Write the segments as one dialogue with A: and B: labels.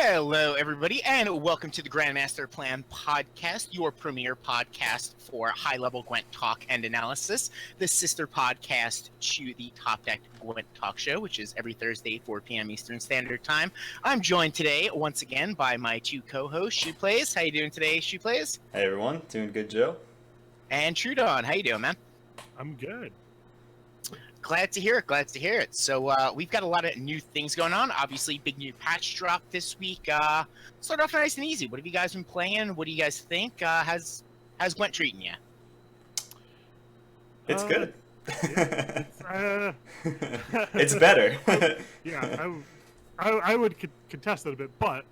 A: Hello, everybody, and welcome to the Grandmaster Plan podcast, your premier podcast for high-level Gwent talk and analysis, the sister podcast to the Topdeck Gwent Talk Show, which is every Thursday, 4 p.m. Eastern Standard Time. I'm joined today, once again, by my two co-hosts, Shoeplays. How you doing today, Shoeplays?
B: Hey, everyone. Doing good, Joe?
A: And Trudon. How you doing, man?
C: I'm good.
A: Glad to hear it. So we've got a lot of new things going on. Obviously, big new patch drop this week. Start off nice and easy. What have you guys been playing? What do you guys think? How's Gwent treating you?
B: It's good.
C: It's
B: better.
C: I would contest that a bit, but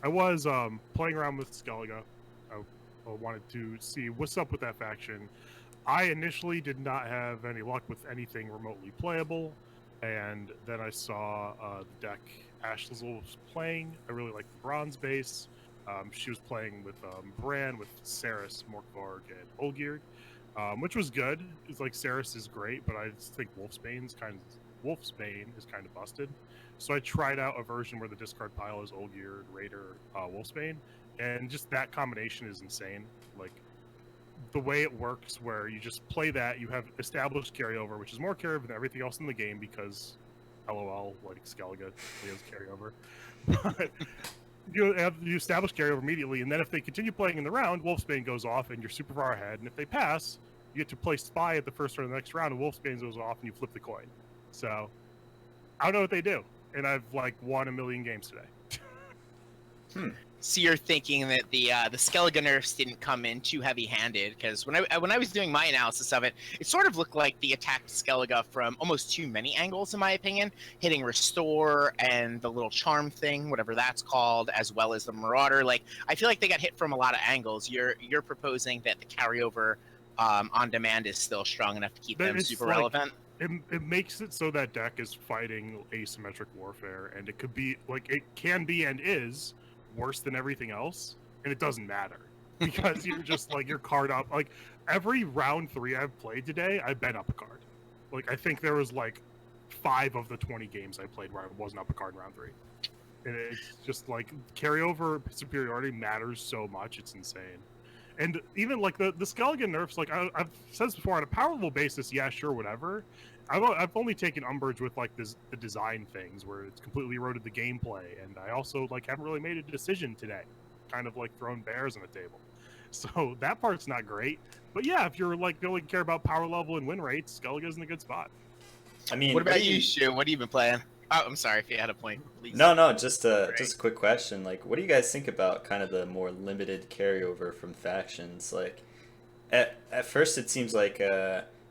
C: I was playing around with Skellige. I wanted to see what's up with that faction. I initially did not have any luck with anything remotely playable, and then I saw the deck Ash Lizzle was playing. I really liked the bronze base. She was playing with Bran, with Saris, Morkvarg, and Olgierd, which was good. It's like Saris is great, but I just think Wolfsbane is kind of busted. So I tried out a version where the discard pile is Olgierd, Raider, Wolfsbane, and just that combination is insane. Like, the way it works, where you just play that, you have established carryover, which is more carryover than everything else in the game because, LOL, like Skellige has carryover. But you establish carryover immediately, and then if they continue playing in the round, Wolfsbane goes off, and you're super far ahead. And if they pass, you get to play Spy at the first or the next round, and Wolfsbane goes off, and you flip the coin. So I don't know what they do, and I've won 1 million games today.
A: So you're thinking that the Skellige nerfs didn't come in too heavy-handed, because when I was doing my analysis of it, it sort of looked like the attacked Skellige from almost too many angles, in my opinion, hitting Restore and the little charm thing, whatever that's called, as well as the Marauder. Like, I feel like they got hit from a lot of angles. You're proposing that the carryover on demand is still strong enough to keep them super relevant.
C: It makes it so that deck is fighting asymmetric warfare, and it could be it can be and is worse than everything else, and it doesn't matter because you're just you're card up. Like, every round 3 I've played today, I've been up a card. I think there was 5 of the 20 games I played where I wasn't up a card in round 3, and it's just carryover superiority matters so much. It's insane. And even the Skellige nerfs, I've said this before, on a power level basis, yeah, sure, whatever. I've only taken umbrage with the design things where it's completely eroded the gameplay, and I also haven't really made a decision today, kind of throwing bears on the table. So that part's not great. But yeah, if you're only care about power level and win rates, Skellige's in a good spot.
B: I mean,
A: what about you, Shu? What have you been playing? Oh, I'm sorry if you had a point, please.
B: No, just a quick question. What do you guys think about kind of the more limited carryover from factions? At first it seems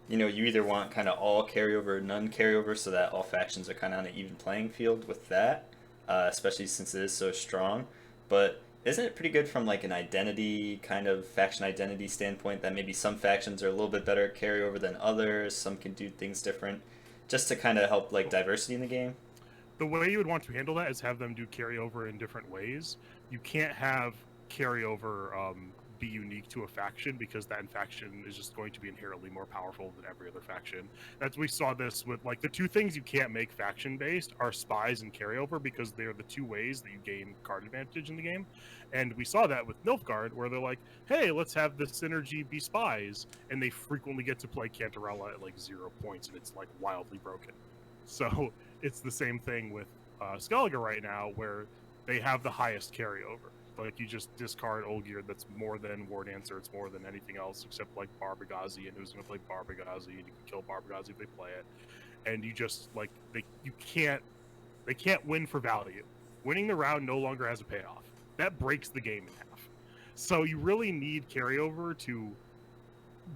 B: you either want kind of all carryover or none carryover, so that all factions are kind of on an even playing field with that, especially since it is so strong. But isn't it pretty good from an identity, kind of faction identity standpoint, that maybe some factions are a little bit better at carryover than others, some can do things different, just to kind of help diversity in the game?
C: The way you would want to handle that is have them do carryover in different ways. You can't have carryover be unique to a faction, because that faction is just going to be inherently more powerful than every other faction. We saw this with the 2 things you can't make faction based are spies and carryover, because they're the 2 ways that you gain card advantage in the game. And we saw that with Nilfgaard, where they're hey, let's have the synergy be spies, and they frequently get to play Cantarella at 0 points, and it's wildly broken. So it's the same thing with Skellige right now, where they have the highest carryover. You just discard Olgierd, that's more than War Dancer, it's more than anything else except Barbagazi, and who's going to play Barbagazi, and you can kill Barbagazi if they play it. And you just they can't win for value. Winning the round no longer has a payoff. That breaks the game in half. So you really need carryover to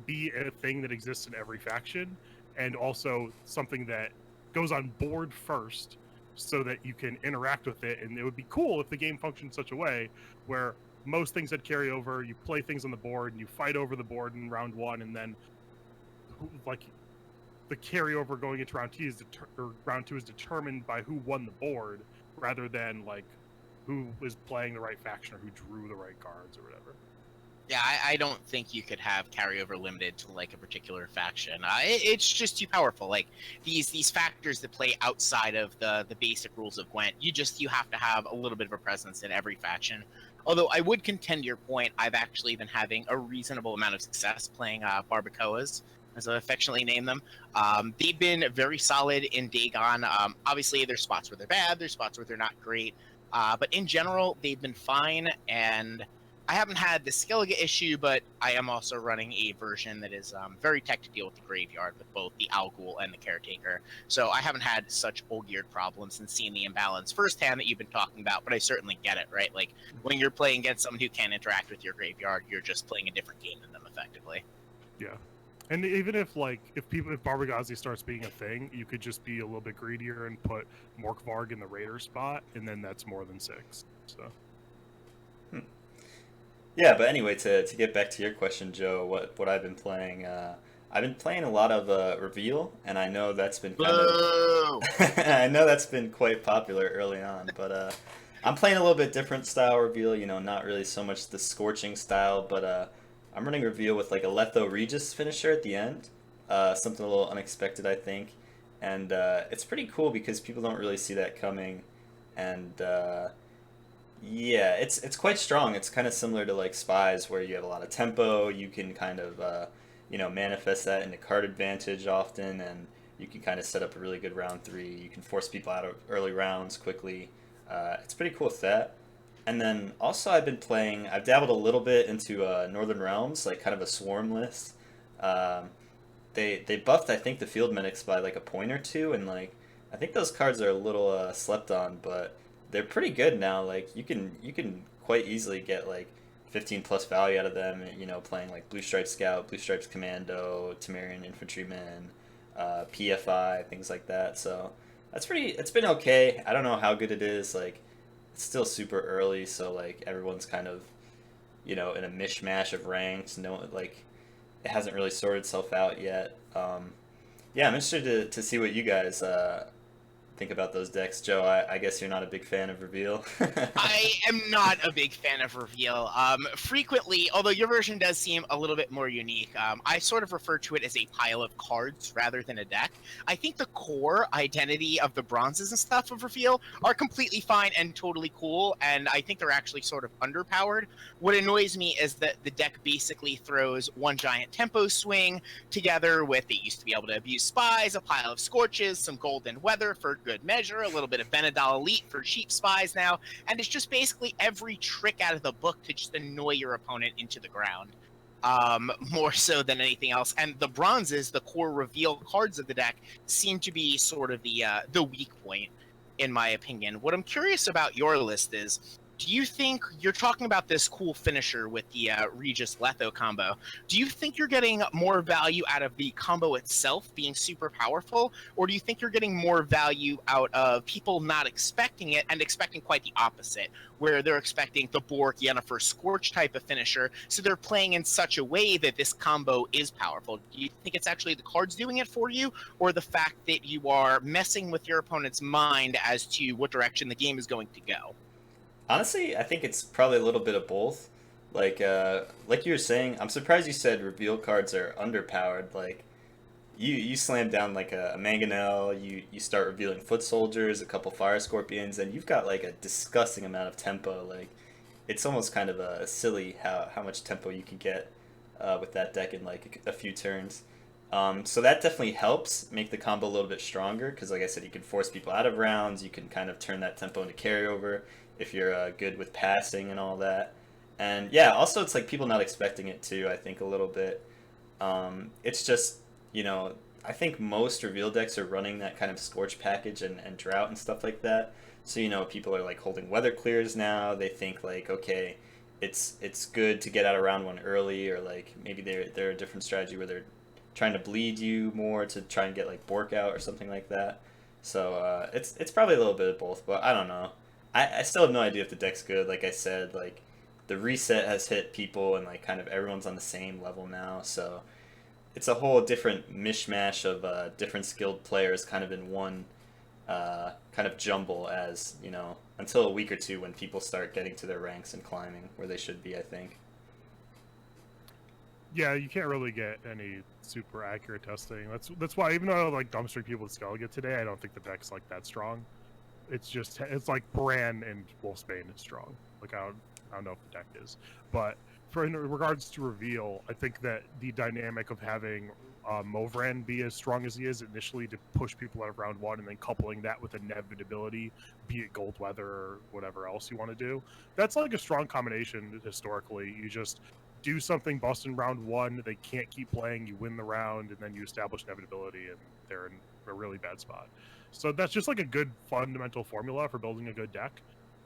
C: be a thing that exists in every faction, and also something that goes on board first, so that you can interact with it. And it would be cool if the game functioned in such a way where most things had carryover, you play things on the board, and you fight over the board in round 1, and then the carryover going into round 2 is determined by who won the board, rather than who was playing the right faction or who drew the right cards or whatever.
A: Yeah, I don't think you could have carryover limited to like a particular faction. It's just too powerful. Like these factors that play outside of the basic rules of Gwent, you have to have a little bit of a presence in every faction. Although I would contend your point, I've actually been having a reasonable amount of success playing barbacoas, as I affectionately name them. They've been very solid in Dagon. Obviously, there's spots where they're bad, there's spots where they're not great, but in general, they've been fine. And I haven't had the Skellige issue, but I am also running a version that is very tech to deal with the graveyard with both the Alghoul and the Caretaker. So I haven't had such Olgierd problems and seen the imbalance firsthand that you've been talking about, but I certainly get it, right? Like when you're playing against someone who can't interact with your graveyard, you're just playing a different game than them effectively.
C: Yeah. And even if Barbagazi starts being a thing, you could just be a little bit greedier and put Morkvarg in the Raider spot, and then that's more than 6. So.
B: Yeah, but anyway, to get back to your question, Joe, what I've been playing, I've been playing a lot of Reveal, and I know that's been kind of I know that's been quite popular early on, but I'm playing a little bit different style Reveal. You know, not really so much the scorching style, but I'm running Reveal with like a Letho Regis finisher at the end, something a little unexpected, I think, and it's pretty cool because people don't really see that coming, and yeah, it's quite strong. It's kind of similar to like Spies, where you have a lot of tempo. You can kind of manifest that into card advantage often, and you can kind of set up a really good round 3. You can force people out of early rounds quickly. It's pretty cool with that. And then also I've dabbled a little bit into Northern Realms, like kind of a swarm list. Um, they buffed I think the field medics by like a point or two, and like I think those cards are a little slept on, but they're pretty good now. Like you can quite easily get like 15 plus value out of them. You know, playing like Blue Stripes Scout, Blue Stripes Commando, Temerian Infantryman, PFI, things like that. So that's pretty. It's been okay. I don't know how good it is. Like it's still super early, so like everyone's kind of in a mishmash of ranks. No, like it hasn't really sorted itself out yet. Yeah, I'm interested to see what you guys think about those decks, Joe. I guess you're not a big fan of Reveal.
A: I am not a big fan of Reveal. Frequently, although your version does seem a little bit more unique, I sort of refer to it as a pile of cards rather than a deck. I think the core identity of the bronzes and stuff of Reveal are completely fine and totally cool, and I think they're actually sort of underpowered. What annoys me is that the deck basically throws one giant tempo swing together with, they used to be able to abuse Spies, a pile of Scorches, some Golden Weather for good measure, a little bit of Benadal Elite for cheap Spies now, and it's just basically every trick out of the book to just annoy your opponent into the ground. More so than anything else. And the bronzes, the core Reveal cards of the deck, seem to be sort of the weak point, in my opinion. What I'm curious about your list is, do you think you're talking about this cool finisher with the Regis Letho combo? Do you think you're getting more value out of the combo itself being super powerful, or do you think you're getting more value out of people not expecting it and expecting quite the opposite, where they're expecting the Bork Yennefer Scorch type of finisher, so they're playing in such a way that this combo is powerful? Do you think it's actually the cards doing it for you, or the fact that you are messing with your opponent's mind as to what direction the game is going to go?
B: Honestly, I think it's probably a little bit of both. Like you were saying, I'm surprised you said Reveal cards are underpowered. Like, you slam down like a Mangonel, you start revealing Foot Soldiers, a couple Fire Scorpions, and you've got like a disgusting amount of tempo. Like, it's almost kind of silly how much tempo you can get with that deck in like a few turns. So that definitely helps make the combo a little bit stronger because, like I said, you can force people out of rounds. You can kind of turn that tempo into carryover if you're good with passing and all that. And yeah, also it's like people not expecting it too. I think a little bit. It's just I think most reveal decks are running that kind of Scorch package and Drought and stuff like that. So people are like holding Weather Clears now. They think like, okay, it's good to get out of round 1 early, or like maybe they're a different strategy where they're trying to bleed you more to try and get like Bork out or something like that. So it's probably a little bit of both, but I don't know. I still have no idea if the deck's good. Like I said, like the reset has hit people and like kind of everyone's on the same level now. So it's a whole different mishmash of different skilled players kind of in one kind of jumble as, until a week or two when people start getting to their ranks and climbing where they should be, I think.
C: Yeah, you can't really get any super accurate testing. That's why, even though I like dumpstering people with Skellige today, I don't think the deck's like that strong. It's like Bran and Wolfsbane is strong. Like I don't know if the deck is, but in regards to reveal, I think that the dynamic of having Movran be as strong as he is initially to push people out of round one, and then coupling that with inevitability, be it Gold Weather or whatever else you want to do, that's like a strong combination historically. You just do something, bust in round one, they can't keep playing, you win the round, and then you establish inevitability, and they're in a really bad spot. So that's just like a good fundamental formula for building a good deck.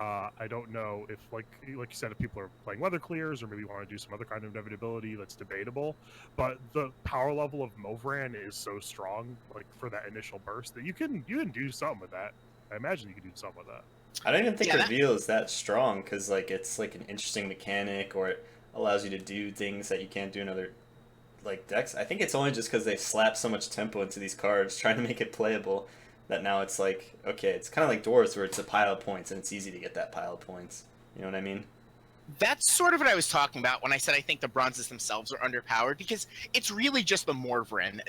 C: I don't know if, like you said, if people are playing Weather Clears or maybe want to do some other kind of inevitability, that's debatable. But the power level of Movran is so strong, like for that initial burst, that you can do something with that. I imagine you can do something with that.
B: I don't even think reveal is that strong because like it's like an interesting mechanic, or it allows you to do things that you can't do in other like decks. I think it's only just because they slap so much tempo into these cards, trying to make it playable, that now it's like, okay, it's kind of like Dwarves where it's a pile of points and it's easy to get that pile of points. You know what I mean?
A: That's sort of what I was talking about when I said I think the bronzes themselves are underpowered, because it's really just the Morvran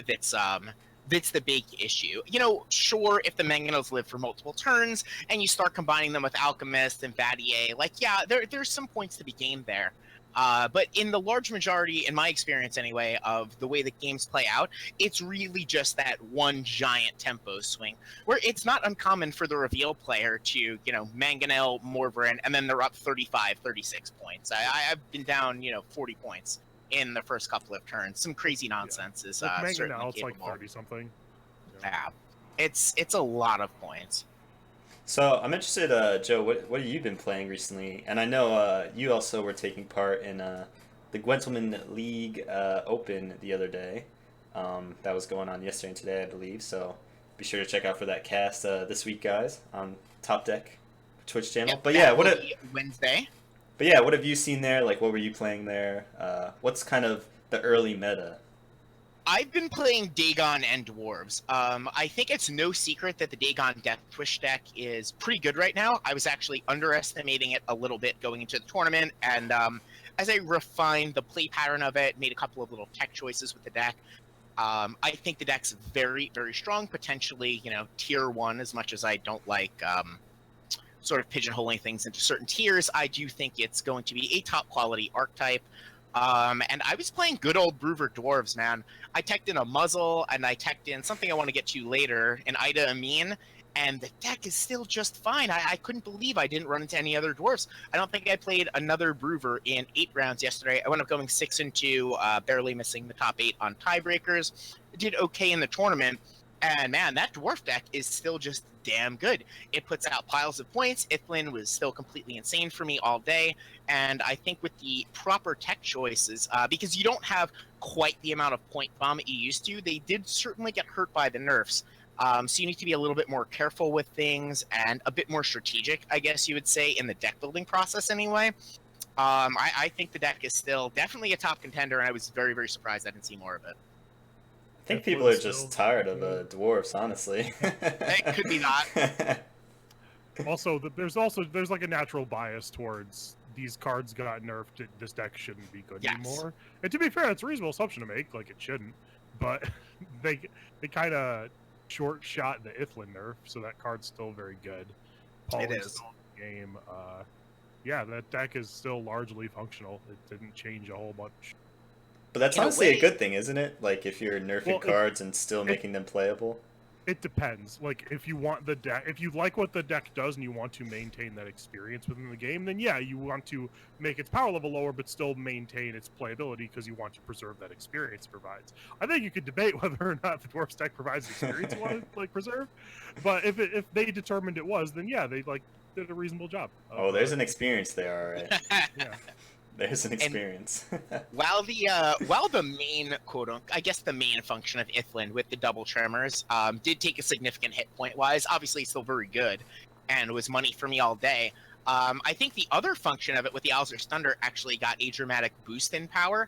A: that's the big issue. You know, sure, if the Mangonels live for multiple turns and you start combining them with Alchemist and Vadier, like, yeah, there's some points to be gained there. But in the large majority, in my experience anyway, of the way the games play out, it's really just that one giant tempo swing, where it's not uncommon for the reveal player to, you know, Mangonel, Morvran, and then they're up 35, 36 points. I've been down, 40 points in the first couple of turns. Some crazy nonsense is
C: Mangonel,
A: certainly
C: it's like
A: capable.
C: 30 something.
A: Yeah, it's a lot of points.
B: So I'm interested, Joe. What have you been playing recently? And I know you also were taking part in the Gwentelman League Open the other day. That was going on yesterday and today, I believe. So be sure to check out for that cast this week, guys, on Topdeck Twitch channel.
A: Yep,
B: but yeah,
A: Wednesday.
B: But yeah, what have you seen there? Like, what were you playing there? What's kind of the early meta?
A: I've been playing Dagon and Dwarves. I think it's no secret that the Dagon Death Wish deck is pretty good right now. I was actually underestimating it a little bit going into the tournament, and as I refined the play pattern of it, made a couple of little tech choices with the deck, I think the deck's very, very strong, potentially, tier 1, as much as I don't like sort of pigeonholing things into certain tiers. I do think it's going to be a top quality archetype. And I was playing good old Brewer Dwarves, man. I teched in a Muzzle, and I teched in something I want to get to later, an Ida Amin, and the deck is still just fine. I couldn't believe I didn't run into any other Dwarves. I don't think I played another Brewer in 8 rounds yesterday. I wound up going 6-2, barely missing the top 8 on tiebreakers. I did okay in the tournament, and man, that Dwarf deck is still just damn good. It puts out piles of points. Ithlin was still completely insane for me all day. And I think with the proper tech choices, because you don't have quite the amount of point bomb that you used to, they did certainly get hurt by the nerfs. So you need to be a little bit more careful with things and a bit more strategic, I guess you would say, in the deck building process anyway. I think the deck is still definitely a top contender, and I was very, very surprised I didn't see more of it.
B: I think people are just tired of dwarves, honestly.
A: It could be that.
C: Also, there's like a natural bias towards these cards got nerfed. This deck shouldn't be good anymore. And to be fair, it's a reasonable assumption to make. Like, it shouldn't, but they kind of short shot the Ithlin nerf, so that card's still very good.
A: It is.
C: Still in the game. Yeah, that deck is still largely functional. It didn't change a whole bunch.
B: But that's honestly a good thing, isn't it? Like, if you're nerfing cards and still making them playable.
C: It depends. Like, if you want the deck, if you like what the deck does and you want to maintain that experience within the game, then yeah, you want to make its power level lower, but still maintain its playability because you want to preserve that experience it provides. I think you could debate whether or not the Dwarf's deck provides the experience you want to preserve, but if they determined it was, then yeah, they did a reasonable job.
B: Oh, there's an experience there, all right.
C: Yeah.
B: There's an experience.
A: While the main I guess the main function of Ithlin with the double tremors did take a significant hit point wise, obviously it's still very good and was money for me all day. I think the other function of it with the Owl's Thunder actually got a dramatic boost in power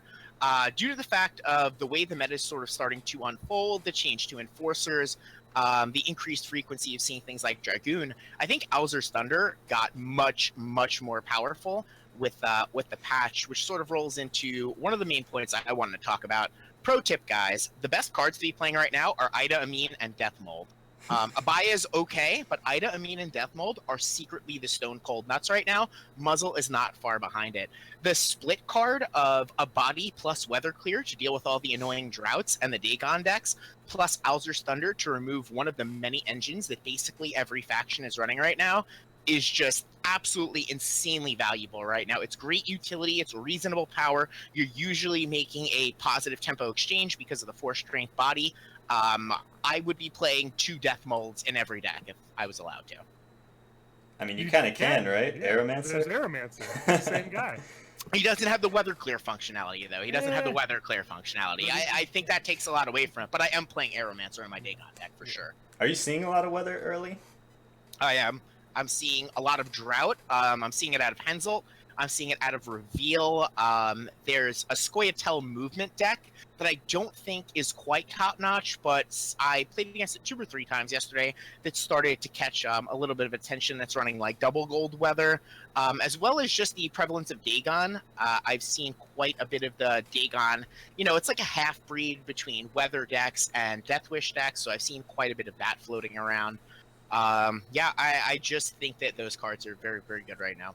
A: due to the fact of the way the meta is sort of starting to unfold, the change to enforcers, the increased frequency of seeing things like Dragoon, I think Owzer's Thunder got much, much more powerful with the patch, which sort of rolls into one of the main points I wanted to talk about. Pro tip, guys, the best cards to be playing right now are Ida, Amin, and Death Mold. Abaya is okay, but Ida, Amin, and Death Mold are secretly the stone cold nuts right now. Muzzle is not far behind it. The split card of a body plus Weather Clear to deal with all the annoying droughts and the Dagon decks, plus Owzer's Thunder to remove one of the many engines that basically every faction is running right now, is just absolutely insanely valuable right now. It's great utility, it's reasonable power. You're usually making a positive tempo exchange because of the 4-strength body. I would be playing 2 Death Molds in every deck if I was allowed to.
B: I mean, you kind of can, right?
C: Yeah,
B: Aeromancer?
C: There's Aeromancer. The same guy.
A: He doesn't have the Weather Clear functionality, though. He doesn't have the Weather Clear functionality. I think that takes a lot away from it, but I am playing Aeromancer in my Dagon deck for sure.
B: Are you seeing a lot of weather early?
A: I am. I'm seeing a lot of Drought. I'm seeing it out of Henselt. I'm seeing it out of Reveal. There's a Scoia'tael movement deck that I don't think is quite top-notch, but I played against it 2 or 3 times yesterday that started to catch a little bit of attention. That's running like double gold weather, as well as just the prevalence of Dagon. I've seen quite a bit of the Dagon. You know, it's like a half-breed between weather decks and Deathwish decks, so I've seen quite a bit of that floating around. Yeah, I just think that those cards are very, very good right now.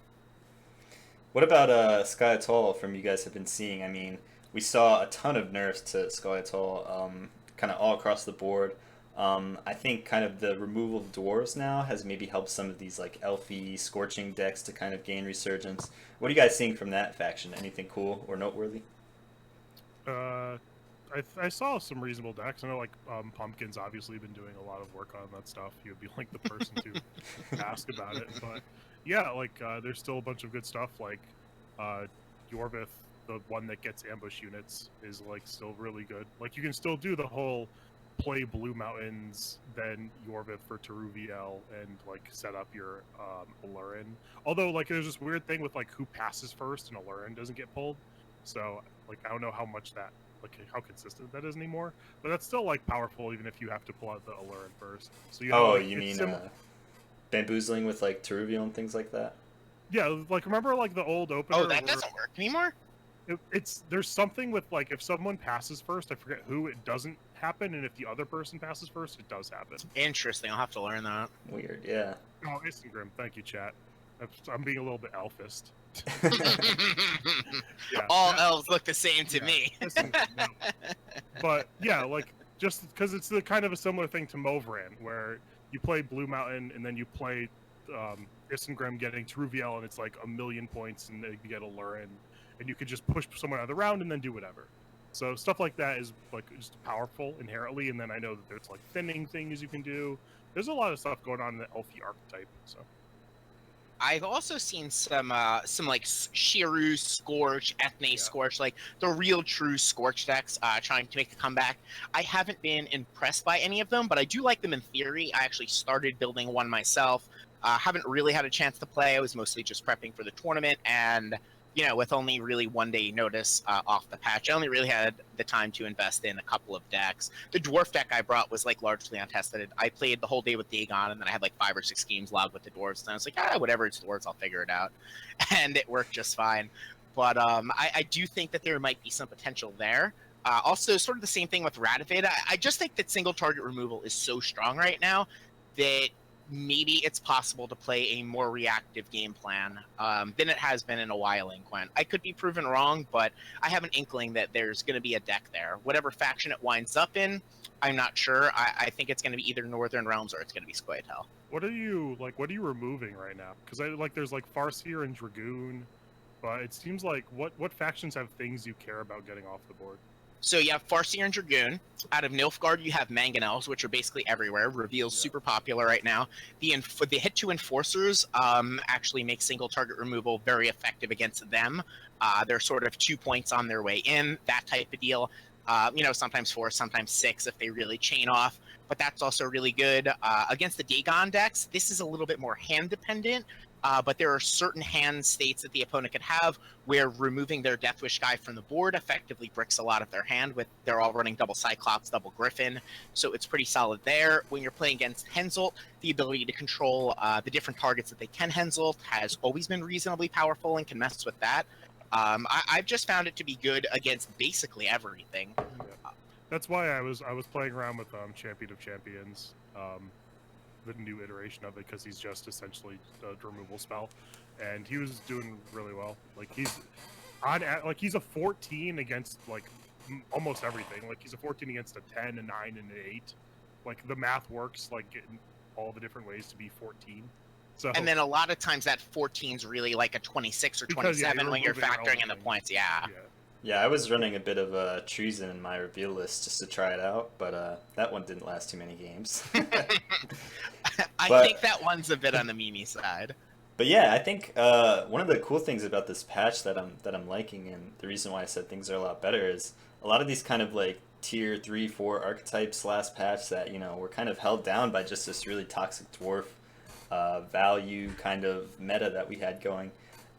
B: What about Scoia'tael from you guys have been seeing? I mean, we saw a ton of nerfs to Scoia'tael, kind of all across the board. I think kind of the removal of dwarves now has maybe helped some of these like elfy, scorching decks to kind of gain resurgence. What are you guys seeing from that faction? Anything cool or noteworthy?
C: I saw some reasonable decks. I know, like, Pumpkin's obviously been doing a lot of work on that stuff. He would be, like, the person to ask about it. But, yeah, like, there's still a bunch of good stuff. Like, Yorvith, the one that gets ambush units, is, like, still really good. Like, you can still do the whole play Blue Mountains, then Yorvith for Teruviel, and, like, set up your Alurin. Although, like, there's this weird thing with, like, who passes first and Alurin doesn't get pulled. So, like, I don't know how much that... like how consistent that is anymore, but that's still like powerful even if you have to pull out the Alurin first. So
B: you mean bamboozling with like Teruviel and things like that?
C: Yeah, like remember like the old opener?
A: Oh, that doesn't work anymore?
C: It's there's something with like if someone passes first, I forget who, it doesn't happen, and if the other person passes first, it does happen.
A: Interesting. I'll have to learn that.
B: Weird, yeah.
C: Oh, Instagram. Thank you, chat. I'm being a little bit elfist.
A: Yeah, all elves look the same to me.
C: No. But yeah, like just because it's the kind of a similar thing to Movran, where you play Blue Mountain and then you play Isengrim getting Teruviel, and it's like 1,000,000 points, and you get Alurin, and you could just push someone out of the round and then do whatever. So stuff like that is like just powerful inherently, and then I know that there's like thinning things you can do. There's a lot of stuff going on in the Elfie archetype. So.
A: I've also seen some like Shiru Scorch, Ethne Scorch, like the real true Scorch decks trying to make a comeback. I haven't been impressed by any of them, but I do like them in theory. I actually started building one myself. Haven't really had a chance to play. I was mostly just prepping for the tournament, and you know, with only really 1 day notice off the patch, I only really had the time to invest in a couple of decks. The dwarf deck I brought was like largely untested. I played the whole day with Dagon, and then I had like 5 or 6 games logged with the dwarves. And I was like, whatever, it's dwarves, I'll figure it out. And it worked just fine. But I do think that there might be some potential there. Also, sort of the same thing with Rativid. I just think that single target removal is so strong right now that maybe it's possible to play a more reactive game plan than it has been in a while in Gwent. I could be proven wrong, but I have an inkling that there's going to be a deck there. Whatever faction it winds up in, I'm not sure. I think it's going to be either Northern Realms or it's going to be Scoia'tael.
C: What are you removing right now? Because there's like Farseer and Dragoon, but it seems like what factions have things you care about getting off the board?
A: So you have Farseer and Dragoon. Out of Nilfgaard, you have Mangonels, which are basically everywhere. Reveal's super popular right now. The hit 2 Enforcers actually make single target removal very effective against them. They're sort of 2 points on their way in, that type of deal. You know, sometimes 4, sometimes 6 if they really chain off. But that's also really good. Against the Dagon decks, this is a little bit more hand dependent. but there are certain hand states that the opponent could have where removing their Deathwish guy from the board effectively bricks a lot of their hand. With they're all running double Cyclops, double Griffin, so it's pretty solid there. When you're playing against Henselt, the ability to control the different targets that they can Henselt has always been reasonably powerful and can mess with that. I've just found it to be good against basically everything.
C: Yeah. That's why I was playing around with Champion of Champions, the new iteration of it, because he's just essentially a removal spell, and he was doing really well. Like he's he's a 14 against like almost everything. Like he's a 14 against a 10, a 9, and an 8. Like the math works like in all the different ways to be 14. So,
A: and then a lot of times that 14's really like a 26 or 27 when you're factoring in the points. Yeah.
B: Yeah, I was running a bit of treason in my reveal list just to try it out, but that one didn't last too many games.
A: I think that one's a bit on the Mimi side.
B: But yeah, I think one of the cool things about this patch that I'm liking, and the reason why I said things are a lot better, is a lot of these kind of like tier 3, 4 archetypes last patch that, you know, were kind of held down by just this really toxic dwarf value kind of meta that we had going.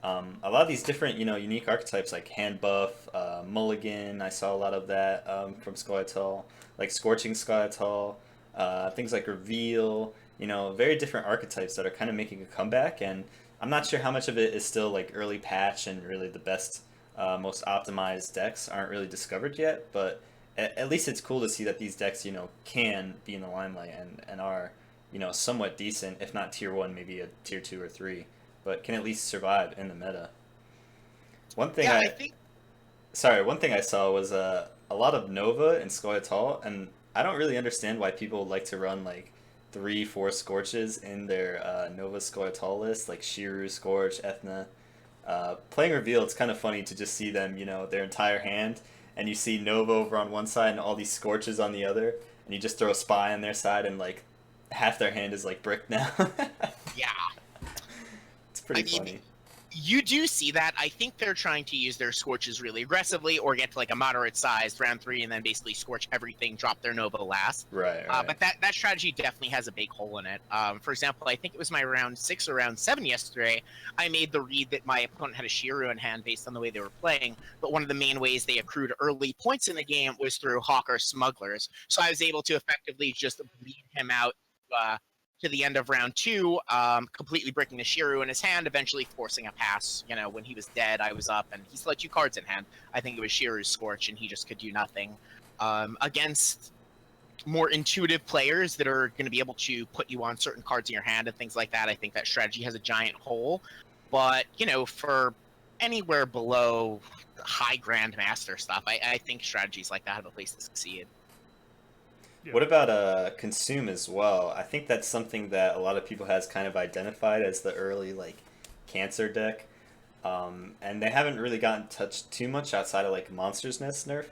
B: A lot of these different, you know, unique archetypes like Hand Buff, Mulligan, I saw a lot of that from Scoia'tael, like Scorching Scoia'tael, things like Reveal, you know, very different archetypes that are kind of making a comeback, and I'm not sure how much of it is still like early patch and really the best, most optimized decks aren't really discovered yet, but at least it's cool to see that these decks, you know, can be in the limelight and are, you know, somewhat decent, if not tier 1, maybe a tier 2 or 3. But can at least survive in the meta. One thing one thing I saw was a lot of Nova and Scoia'tael, and I don't really understand why people like to run like 3, 4 Scorches in their Nova Scoia'tael list, like Shiru, Scorch, Ethna. Playing Reveal, it's kind of funny to just see them, you know, their entire hand, and you see Nova over on one side and all these Scorches on the other, and you just throw a Spy on their side, and like half their hand is like bricked now.
A: Yeah.
B: Pretty funny.
A: You do see that. I think they're trying to use their Scorches really aggressively or get to like a moderate sized round 3 and then basically scorch everything, drop their Nova last.
B: Right.
A: But that strategy definitely has a big hole in it. For example, I think it was my round 6 or round 7 yesterday, I made the read that my opponent had a Shiru in hand based on the way they were playing, but one of the main ways they accrued early points in the game was through Hawker Smugglers. So I was able to effectively just bleed him out to the end of round 2, completely breaking the Shiru in his hand, eventually forcing a pass. You know, when he was dead, I was up, and he still had 2 cards in hand. I think it was Shiru's Scorch, and he just could do nothing. Against more intuitive players that are going to be able to put you on certain cards in your hand and things like that, I think that strategy has a giant hole. But, you know, for anywhere below high Grandmaster stuff, I think strategies like that have a place to succeed.
B: Yeah. What about Consume as well? I think that's something that a lot of people has kind of identified as the early like cancer deck, and they haven't really gotten touched too much outside of like Monster's Nest nerf,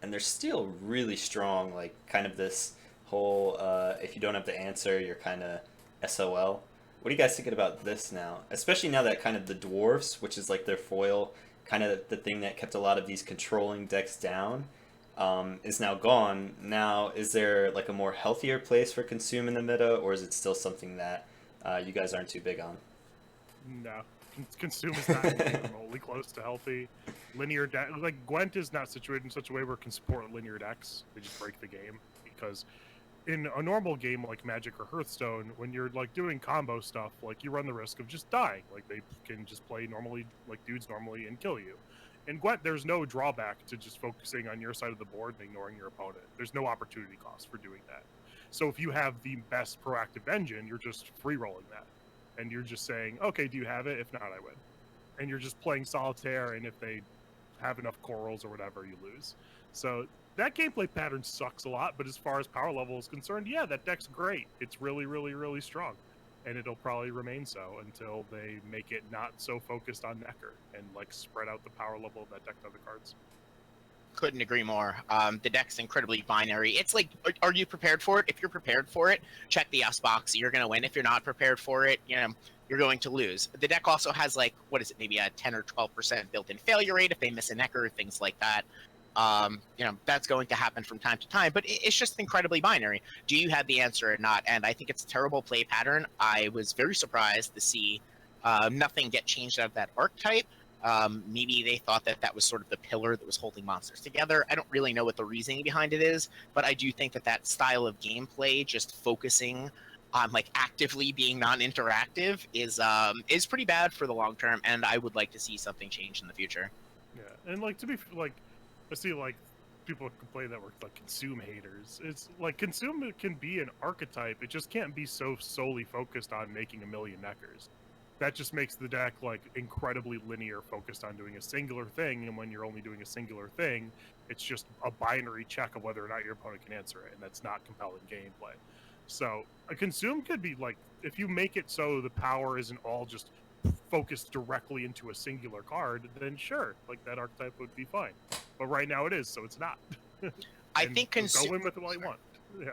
B: and they're still really strong. Like kind of this whole if you don't have the answer, you're kind of SOL. What are you guys thinking about this now? Especially now that kind of the dwarfs, which is like their foil, kind of the thing that kept a lot of these controlling decks down. Is now gone. Now, is there like a more healthier place for Consume in the meta, or is it still something that you guys aren't too big on?
C: No, Consume is not remotely close to healthy. Linear deck, like Gwent is not situated in such a way where it can support linear decks. They just break the game, because in a normal game like Magic or Hearthstone, when you're like doing combo stuff, like you run the risk of just dying. Like they can just play normally, like dudes normally, and kill you. In Gwent, there's no drawback to just focusing on your side of the board and ignoring your opponent. There's no opportunity cost for doing that. So if you have the best proactive engine, you're just free-rolling that. And you're just saying, okay, do you have it? If not, I win. And you're just playing solitaire, and if they have enough corals or whatever, you lose. So that gameplay pattern sucks a lot, but as far as power level is concerned, yeah, that deck's great. It's really, really, really strong. And it'll probably remain so until they make it not so focused on Necker and like spread out the power level of that deck to other cards.
A: Couldn't agree more. The deck's incredibly binary. It's like, are you prepared for it? If you're prepared for it, check the S box. You're going to win. If you're not prepared for it, you know, you're going to lose. The deck also has like, what is it, maybe a 10 or 12% built-in failure rate if they miss a Necker, things like that. You know, that's going to happen from time to time, but it's just incredibly binary. Do you have the answer or not? And I think it's a terrible play pattern. I was very surprised to see nothing get changed out of that archetype. Maybe they thought that that was sort of the pillar that was holding monsters together. I don't really know what the reasoning behind it is, but I do think that that style of gameplay, just focusing on like actively being non-interactive, is pretty bad for the long term, and I would like to see something change in the future.
C: Yeah, and like to be like, I see like people complain that we're like consume haters. It's like consume can be an archetype. It just can't be so solely focused on making a million neckers. That just makes the deck like incredibly linear, focused on doing a singular thing. And when you're only doing a singular thing, it's just a binary check of whether or not your opponent can answer it, and that's not compelling gameplay. So a consume could be like, if you make it so the power isn't all just focused directly into a singular card, then sure, like that archetype would be fine. But right now it is, so it's not.
A: I think
C: go in with it while you want. Yeah.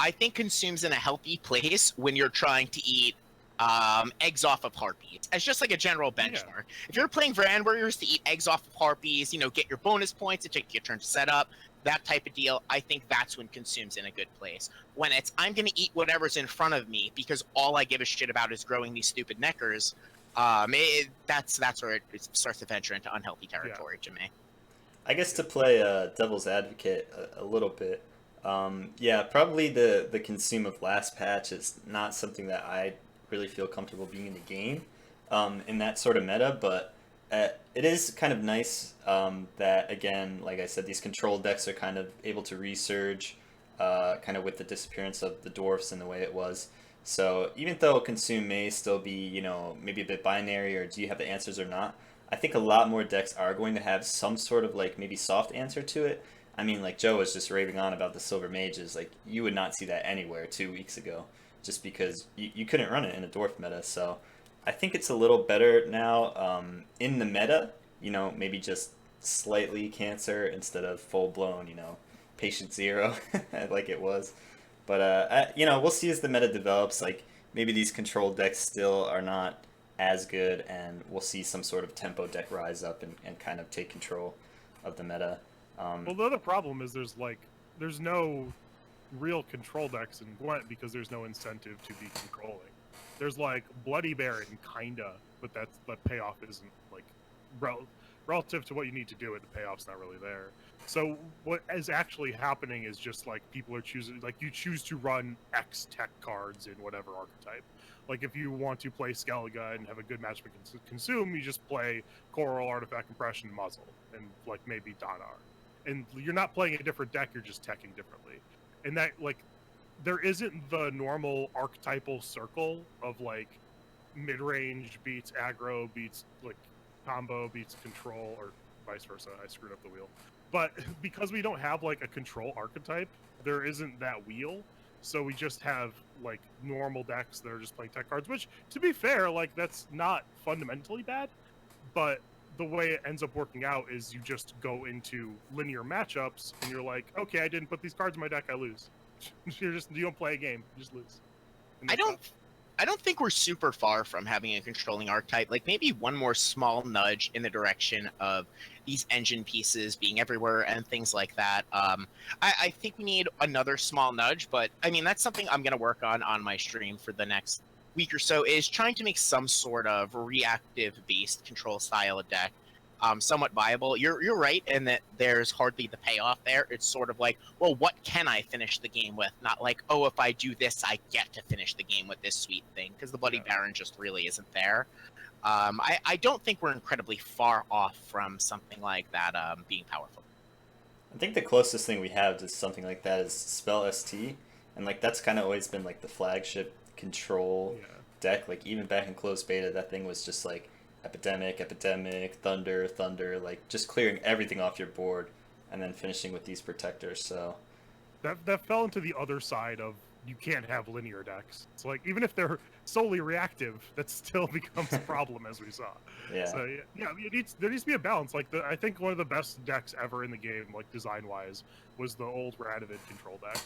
A: I think consumes in a healthy place when you're trying to eat eggs off of harpies as just like a general benchmark. Yeah. If you're playing Grand Warriors to eat eggs off of harpies, you know, get your bonus points to take your turn to set up, that type of deal, I think that's when consumes in a good place. When it's, I'm going to eat whatever's in front of me because all I give a shit about is growing these stupid neckers, that's where it starts to venture into unhealthy territory to me.
B: I guess to play devil's advocate a little bit, yeah, probably the consume of last patch is not something that I really feel comfortable being in the game in that sort of meta, but it is kind of nice that, again, like I said, these control decks are kind of able to resurge kind of with the disappearance of the dwarfs and the way it was. So even though consume may still be, you know, maybe a bit binary, or do you have the answers or not, I think a lot more decks are going to have some sort of like maybe soft answer to it. I mean, like Joe was just raving on about the Silver Mages. Like, you would not see that anywhere 2 weeks ago, just because you couldn't run it in a dwarf meta. So I think it's a little better now in the meta, you know, maybe just slightly cancer instead of full-blown, you know, patient zero like it was. But, you know, we'll see as the meta develops. Like, maybe these control decks still are not as good, and we'll see some sort of tempo deck rise up and kind of take control of the meta.
C: Well, the other problem is there's no real control decks in Gwent because there's no incentive to be controlling. There's like Bloody Baron, kinda, but the payoff isn't like relative to what you need to do it. The payoff's not really there. So what is actually happening is just like people are choosing, like you choose to run X tech cards in whatever archetype. Like if you want to play Skellige and have a good match for consume, you just play Coral, Artifact Compression, Muzzle, and like maybe Donar. And you're not playing a different deck, you're just teching differently. And that, like, there isn't the normal archetypal circle of like mid-range beats aggro, beats like combo, beats control, or vice versa. I screwed up the wheel. But because we don't have like a control archetype, there isn't that wheel. So we just have like normal decks that are just playing tech cards, which, to be fair, like that's not fundamentally bad. But the way it ends up working out is you just go into linear matchups and you're like, okay, I didn't put these cards in my deck, I lose. You don't play a game, you just lose.
A: I don't think we're super far from having a controlling archetype. Like maybe one more small nudge in the direction of these engine pieces being everywhere and things like that. I think we need another small nudge, but I mean that's something I'm going to work on my stream for the next week or so, is trying to make some sort of reactive-based control style of deck somewhat viable. You're right in that there's hardly the payoff there. It's sort of like, well, what can I finish the game with? Not like, oh, if I do this, I get to finish the game with this sweet thing, because the Bloody Baron just really isn't there. I don't think we're incredibly far off from something like that being powerful.
B: I think the closest thing we have to something like that is Spell ST, and like that's kind of always been like the flagship control deck. Like even back in closed beta, that thing was just like Epidemic, Thunder, like just clearing everything off your board and then finishing with these protectors. So
C: that fell into the other side of you can't have linear decks. It's like even if they're solely reactive, that still becomes a problem, as we saw.
B: Yeah.
C: So there needs to be a balance. Like I think one of the best decks ever in the game, like design wise, was the old Radovid control deck,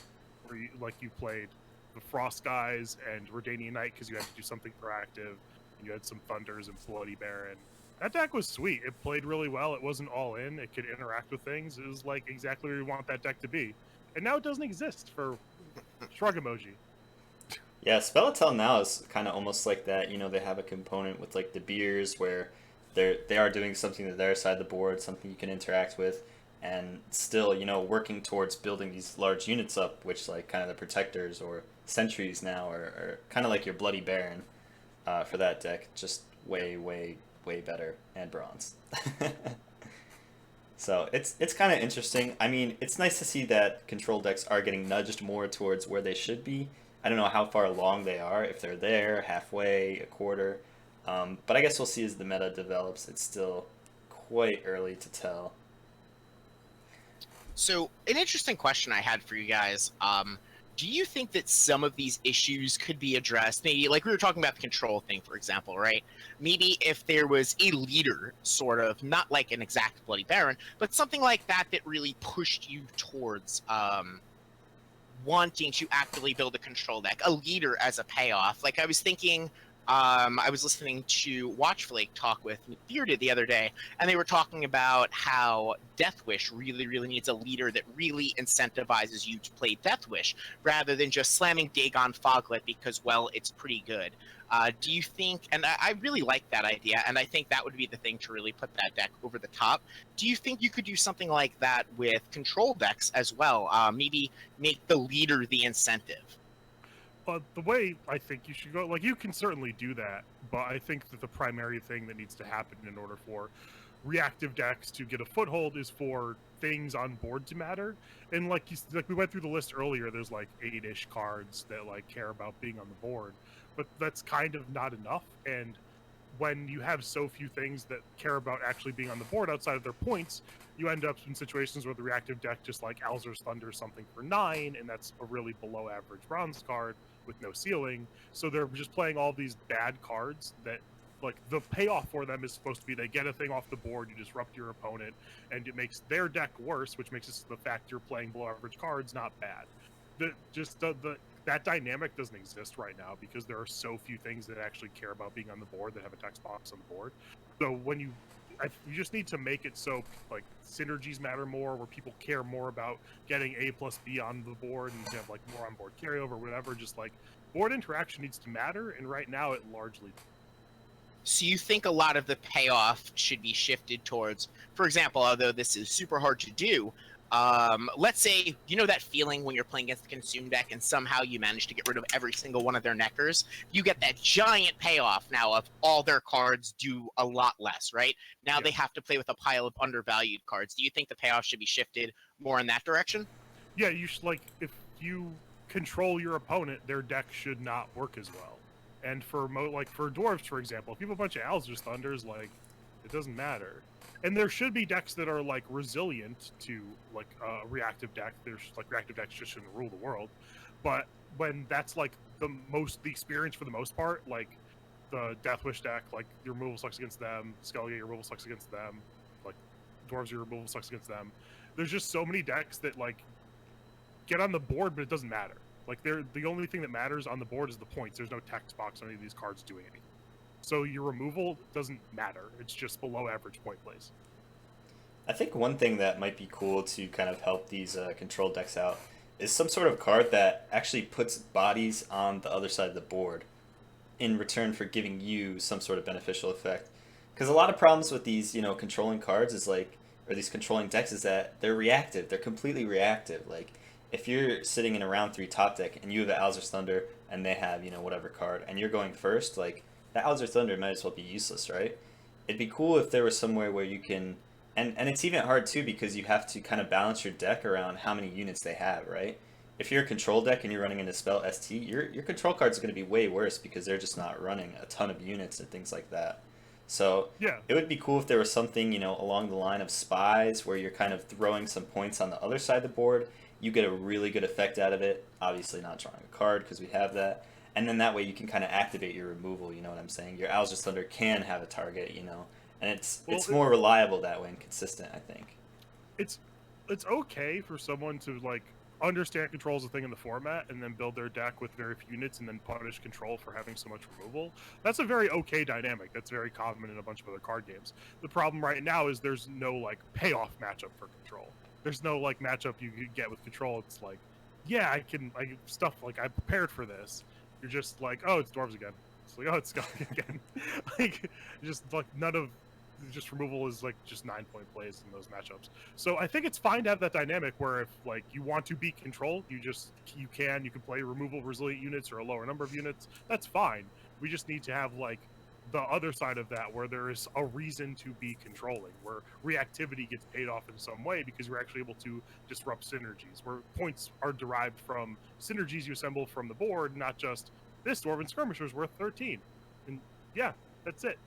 C: where you played the Frost guys and Redanian Knight because you had to do something proactive. You had some Thunders and Bloody Baron. That deck was sweet. It played really well. It wasn't all in. It could interact with things. It was like exactly where you want that deck to be. And now it doesn't exist for shrug emoji.
B: Yeah, Spellitel now is kind of almost like that. You know, they have a component with like the beers where they are doing something to their side of the board, something you can interact with, and still, you know, working towards building these large units up, which like kind of the protectors or sentries now are kind of like your Bloody Baron for that deck, just way, way, way better and bronze. So it's kind of interesting. I mean, it's nice to see that control decks are getting nudged more towards where they should be. I don't know how far along they are, if they're there, halfway, a quarter. But I guess we'll see as the meta develops. It's still quite early to tell.
A: So, an interesting question I had for you guys. Do you think that some of these issues could be addressed? Maybe, like we were talking about the control thing, for example, right? Maybe if there was a leader, sort of, not like an exact Bloody Baron, but something like that that really pushed you towards wanting to actively build a control deck, a leader as a payoff. Like I was thinking, I was listening to Watchflake talk with Bearded the other day, and they were talking about how Death Wish really, really needs a leader that really incentivizes you to play Death Wish rather than just slamming Dagon Foglet because, well, it's pretty good. Do you think, and I really like that idea, and I think that would be the thing to really put that deck over the top. Do you think you could do something like that with control decks as well? Maybe make the leader the incentive.
C: The way I think you should go, like, you can certainly do that, but I think that the primary thing that needs to happen in order for reactive decks to get a foothold is for things on board to matter. And like we went through the list earlier, there's like 8-ish cards that like care about being on the board, but that's kind of not enough. And when you have so few things that care about actually being on the board outside of their points, you end up in situations where the reactive deck just like Alzur's Thunder something for 9, and that's a really below average bronze card with no ceiling. So they're just playing all these bad cards that, like, the payoff for them is supposed to be they get a thing off the board, you disrupt your opponent, and it makes their deck worse, which makes it the fact you're playing below average cards not bad. That dynamic doesn't exist right now because there are so few things that actually care about being on the board that have a text box on the board. So when you just need to make it so like synergies matter more, where people care more about getting A plus B on the board and have like more on board carryover, whatever. Just like board interaction needs to matter, and right now it largely.
A: So you think a lot of the payoff should be shifted towards, for example, although this is super hard to do, let's say, you know that feeling when you're playing against the consume deck and somehow you manage to get rid of every single one of their neckers? You get that giant payoff now of all their cards do a lot less, right? Now
C: Yeah.
A: they have to play with a pile of undervalued cards. Do you think the payoff should be shifted more in that direction?
C: Yeah, you should, like, if you control your opponent, their deck should not work as well. And for for dwarves, for example, if you have a bunch of Alzur's Thunders, like, it doesn't matter. And there should be decks that are like resilient to like a reactive deck. There's like reactive decks just shouldn't rule the world. But when that's like the experience for the most part, like the Deathwish deck, like your removal sucks against them, Skellige, your removal sucks against them, like dwarves, your removal sucks against them. There's just so many decks that like get on the board, but it doesn't matter. Like the only thing that matters on the board is the points. There's no text box on any of these cards doing anything. So your removal doesn't matter. It's just below average point plays.
B: I think one thing that might be cool to kind of help these control decks out is some sort of card that actually puts bodies on the other side of the board in return for giving you some sort of beneficial effect. Because a lot of problems with these, you know, controlling cards is like, or these controlling decks is that they're reactive. They're completely reactive. Like, if you're sitting in a round 3 top deck and you have an Alzur's Thunder and they have, you know, whatever card, and you're going first, like, that Alzur's Thunder might as well be useless, right? It'd be cool if there was somewhere where you can, and it's even hard too because you have to kind of balance your deck around how many units they have, right? If you're a control deck and you're running into spell ST, your control cards are going to be way worse because they're just not running a ton of units and things like that. So
C: Yeah.
B: it would be cool if there was something, you know, along the line of spies where you're kind of throwing some points on the other side of the board. You get a really good effect out of it. Obviously not drawing a card because we have that. And then that way you can kind of activate your removal, you know what I'm saying? Your Alzur's Thunder can have a target, you know? And it's more reliable that way and consistent, I think.
C: It's okay for someone to like understand control as a thing in the format and then build their deck with very few units and then punish control for having so much removal. That's a very okay dynamic. That's very common in a bunch of other card games. The problem right now is there's no like payoff matchup for control. There's no like matchup you could get with control. It's like, yeah, I stuff like I prepared for this. You're just like, oh, it's dwarves again. It's like, oh, it's Skellige again. Like, just like none of just removal is like just 9-point plays in those matchups. So I think it's fine to have that dynamic where if like you want to beat control, you can play removal resilient units or a lower number of units. That's fine. We just need to have like the other side of that where there is a reason to be controlling, where reactivity gets paid off in some way because we're actually able to disrupt synergies, where points are derived from synergies you assemble from the board, not just this dwarven skirmisher is worth 13. And yeah, that's it.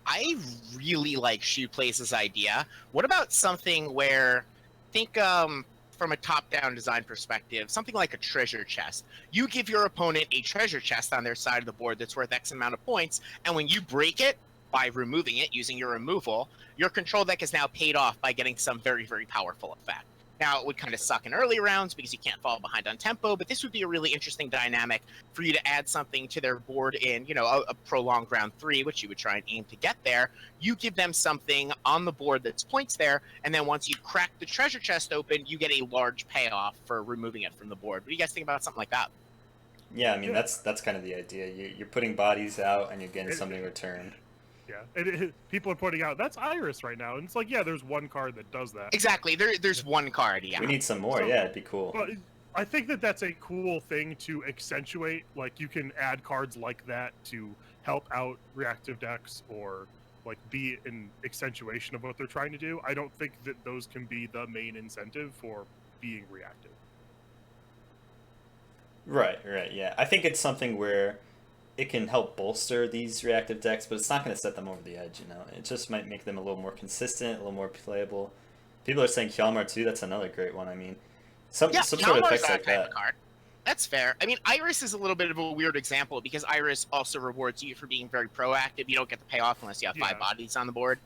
A: I really like Shoeplace's idea. What about something where, think from a top-down design perspective, something like a treasure chest. You give your opponent a treasure chest on their side of the board that's worth X amount of points, and when you break it by removing it using your removal, your control deck is now paid off by getting some very, very powerful effect. Now, it would kind of suck in early rounds because you can't fall behind on tempo, but this would be a really interesting dynamic for you to add something to their board in, a prolonged round 3, which you would try and aim to get there. You give them something on the board that's points there, and then once you crack the treasure chest open, you get a large payoff for removing it from the board. What do you guys think about something like that?
B: Yeah, I mean, that's kind of the idea. You're putting bodies out, and you're getting something returned.
C: Yeah, people are pointing out that's Iris right now, and it's like, yeah, there's one card that does that.
A: Exactly, there's one card. Yeah,
B: we need some more. Yeah, it'd be cool.
C: But I think that's a cool thing to accentuate. Like, you can add cards like that to help out reactive decks or like be an accentuation of what they're trying to do. I don't think that those can be the main incentive for being reactive.
B: Right, yeah. I think it's something where it can help bolster these reactive decks, but it's not going to set them over the edge, It just might make them a little more consistent, a little more playable. People are saying Hjalmar too, that's another great one. I mean, some sort of effects like that.
A: Card. That's fair. I mean, Iris is a little bit of a weird example because Iris also rewards you for being very proactive. You don't get the payoff unless you have 5 bodies on the board.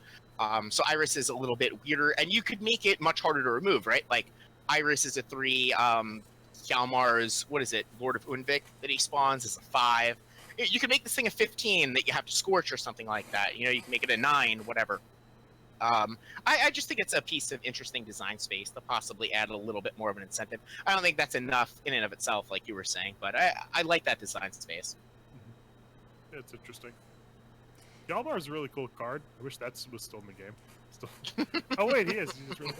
A: So Iris is a little bit weirder, and you could make it much harder to remove, right? Like, Iris is a 3, Hjalmar's, Lord of Unvik that he spawns is a 5. You can make this thing a 15 that you have to scorch or something like that. You can make it a 9, whatever. I just think it's a piece of interesting design space to possibly add a little bit more of an incentive. I don't think that's enough in and of itself, like you were saying, but I like that design space.
C: It's interesting. Hjalmar is a really cool card. I wish that was still in the game. Still. Oh wait, he is. He just really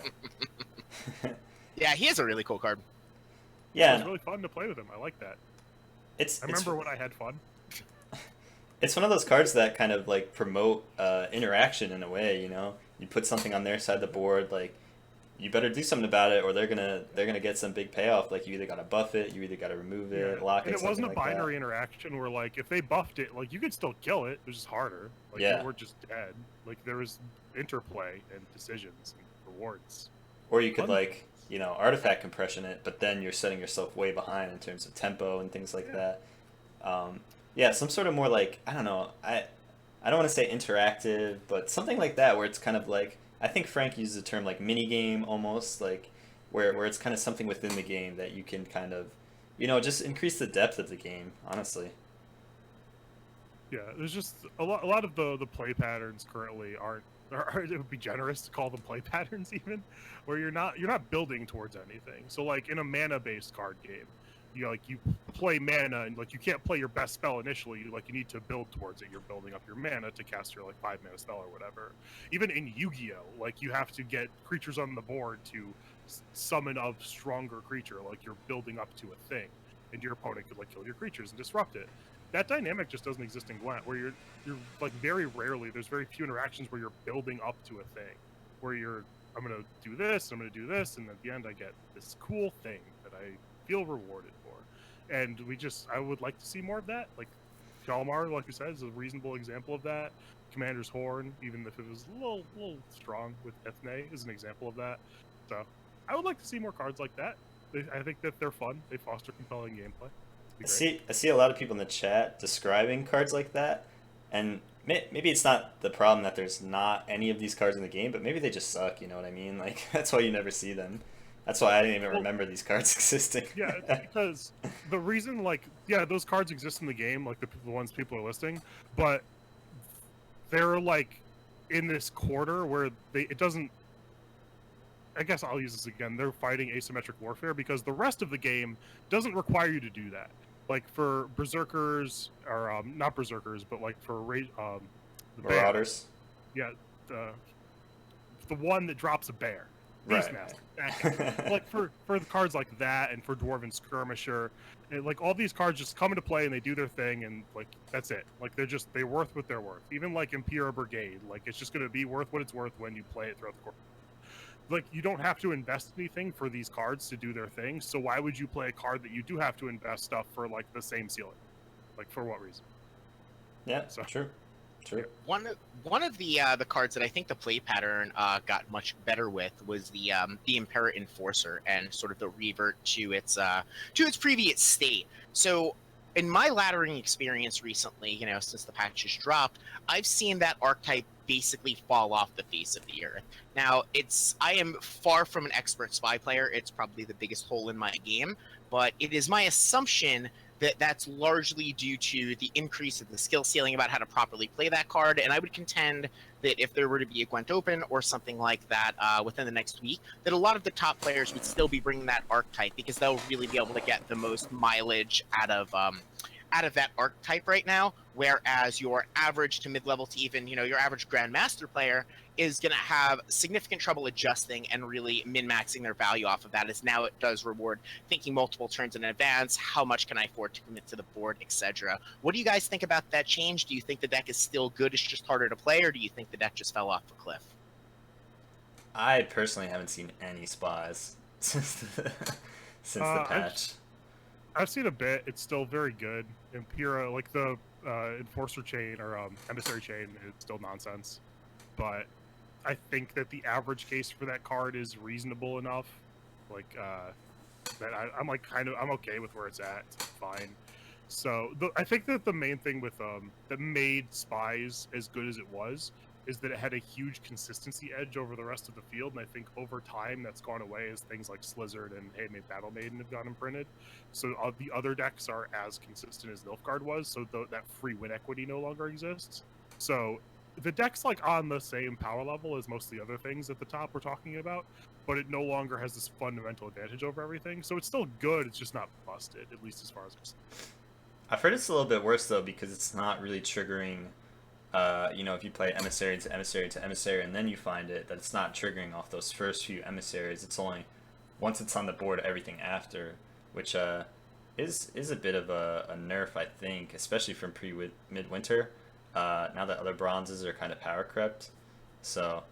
C: bad.
A: Yeah, he is a really cool card.
B: Yeah,
C: it was really fun to play with him. I like that. I remember when I had fun.
B: It's one of those cards that kind of like promote interaction in a way, You put something on their side of the board, like you better do something about it, or they're gonna get some big payoff. Like you either gotta buff it, you either gotta remove it, lock it.
C: And it wasn't a binary interaction where like if they buffed it, like you could still kill it. It was just harder. Like you were just dead. Like there was interplay and decisions and rewards.
B: Or you could artifact compression it, but then you're setting yourself way behind in terms of tempo and things like that. Some sort of more like, I don't know, I don't want to say interactive, but something like that where it's kind of like, I think Frank uses the term like mini game almost, like where it's kind of something within the game that you can kind of, just increase the depth of the game, honestly.
C: Yeah, there's just a lot of the play patterns currently aren't, or it would be generous to call them play patterns even, where you're not building towards anything. So like in a mana-based card game, you play mana and like you can't play your best spell initially. You need to build towards it. You're building up your mana to cast your 5 mana spell or whatever. Even in Yu-Gi-Oh, you have to get creatures on the board to summon a stronger creature. Like you're building up to a thing, and your opponent could kill your creatures and disrupt it. That dynamic just doesn't exist in Gwent, where you're very rarely, there's very few interactions where you're building up to a thing, where I'm gonna do this, I'm gonna do this, and at the end I get this cool thing that I feel rewarded for. And I would like to see more of that. Like Hjalmar, like you said, is a reasonable example of that. Commander's Horn, even if it was a little strong with Ethne, is an example of that. So I would like to see more cards like that. I think that they're fun. They foster compelling gameplay.
B: I see a lot of people in the chat describing cards like that, and maybe it's not the problem that there's not any of these cards in the game, but maybe they just suck, you know what I mean? Like, that's why you never see them. That's why I didn't even remember these cards existing.
C: Yeah, it's because the reason, those cards exist in the game, like the ones people are listing, but they're in this quarter where it doesn't. I guess I'll use this again. They're fighting asymmetric warfare because the rest of the game doesn't require you to do that. like for berserkers or not berserkers, but like for the bear.
B: Marauders.
C: Yeah, the one that drops a bear.
B: Right.
C: Beastmaster. That guy. Like for the cards like that, and for Dwarven Skirmisher, and like all these cards just come into play and they do their thing, and like that's it. Like they're worth what they're worth. Even like Imperial Brigade, like it's just gonna be worth what it's worth when you play it throughout the course. Like you don't have to invest anything for these cards to do their thing. So why would you play a card that you do have to invest stuff for like the same ceiling? Like for what reason?
B: Yeah, so true. True.
A: One of the cards that I think the play pattern got much better with was the Impera Enforcer and sort of the revert to its previous state. So in my laddering experience recently, since the patch has dropped, I've seen that archetype basically fall off the face of the earth. Now, I am far from an expert spy player. It's probably the biggest hole in my game, but it is my assumption that's largely due to the increase of the skill ceiling about how to properly play that card. And I would contend that if there were to be a Gwent Open or something like that within the next week, that a lot of the top players would still be bringing that archetype because they'll really be able to get the most mileage out of that archetype right now. Whereas your average to mid-level to even, your average Grandmaster player is going to have significant trouble adjusting and really min-maxing their value off of that, as now it does reward thinking multiple turns in advance, how much can I afford to commit to the board, etc. What do you guys think about that change? Do you think the deck is still good, it's just harder to play, or do you think the deck just fell off a cliff?
B: I personally haven't seen any spies since the patch.
C: I've seen a bit. It's still very good. Impera, like the Enforcer chain or Emissary chain, is still nonsense. But I think that the average case for that card is reasonable enough. Like that I'm like I'm okay with where it's at. It's fine. So I think that the main thing with that made Spies as good as it was is that it had a huge consistency edge over the rest of the field, and I think over time that's gone away as things like Slizzard and Handmade Battle Maiden have gotten printed. So the other decks are as consistent as Nilfgaard was, so that free win equity no longer exists. So the deck's like on the same power level as most of the other things at the top we're talking about, but it no longer has this fundamental advantage over everything. So it's still good, it's just not busted, at least as far as I'm concerned.
B: I've heard it's a little bit worse though because it's not really triggering. If you play emissary to emissary to emissary and then you find it, that it's not triggering off those first few emissaries. It's only once it's on the board, everything after, which is a bit of a nerf, I think, especially from midwinter. Now that other bronzes are kind of power crept, so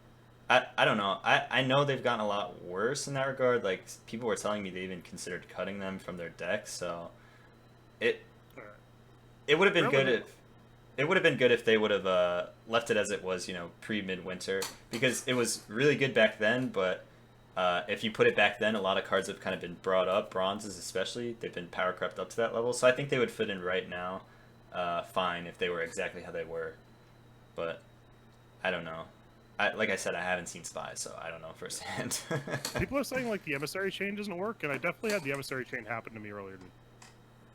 B: I don't know. I know they've gotten a lot worse in that regard. Like people were telling me they even considered cutting them from their deck. So it would have been good if. It would have been good if they would have left it as it was, pre-midwinter, because it was really good back then, but if you put it back then, a lot of cards have kind of been brought up, bronzes especially, they've been power crept up to that level, so I think they would fit in right now fine if they were exactly how they were, but I don't know. Like I said, I haven't seen Spies, so I don't know firsthand.
C: People are saying like the Emissary chain doesn't work, and I definitely had the Emissary chain happen to me earlier.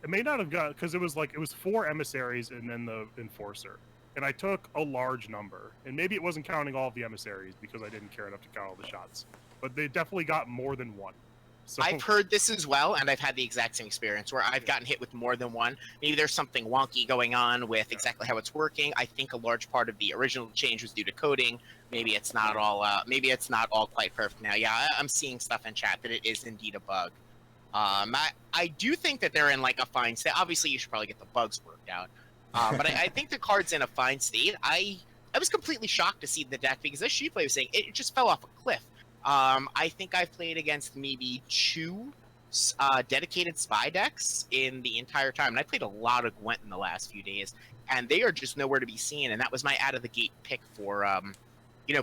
C: It may not have got, because it was 4 emissaries and then the Enforcer, and I took a large number, and maybe it wasn't counting all of the emissaries because I didn't care enough to count all the shots, but they definitely got more than one. So
A: I've heard this as well, and I've had the exact same experience where I've gotten hit with more than one. Maybe there's something wonky going on with exactly how it's working. I think a large part of the original change was due to coding. Maybe it's not all quite perfect now. Yeah, I'm seeing stuff in chat that it is indeed a bug. I do think that they're in like a fine state. Obviously, you should probably get the bugs worked out. But I think the card's in a fine state. I was completely shocked to see the deck because, as Sheeplay was saying, it just fell off a cliff. I think I've played against maybe 2 dedicated spy decks in the entire time, and I played a lot of Gwent in the last few days, and they are just nowhere to be seen. And that was my out of the gate pick for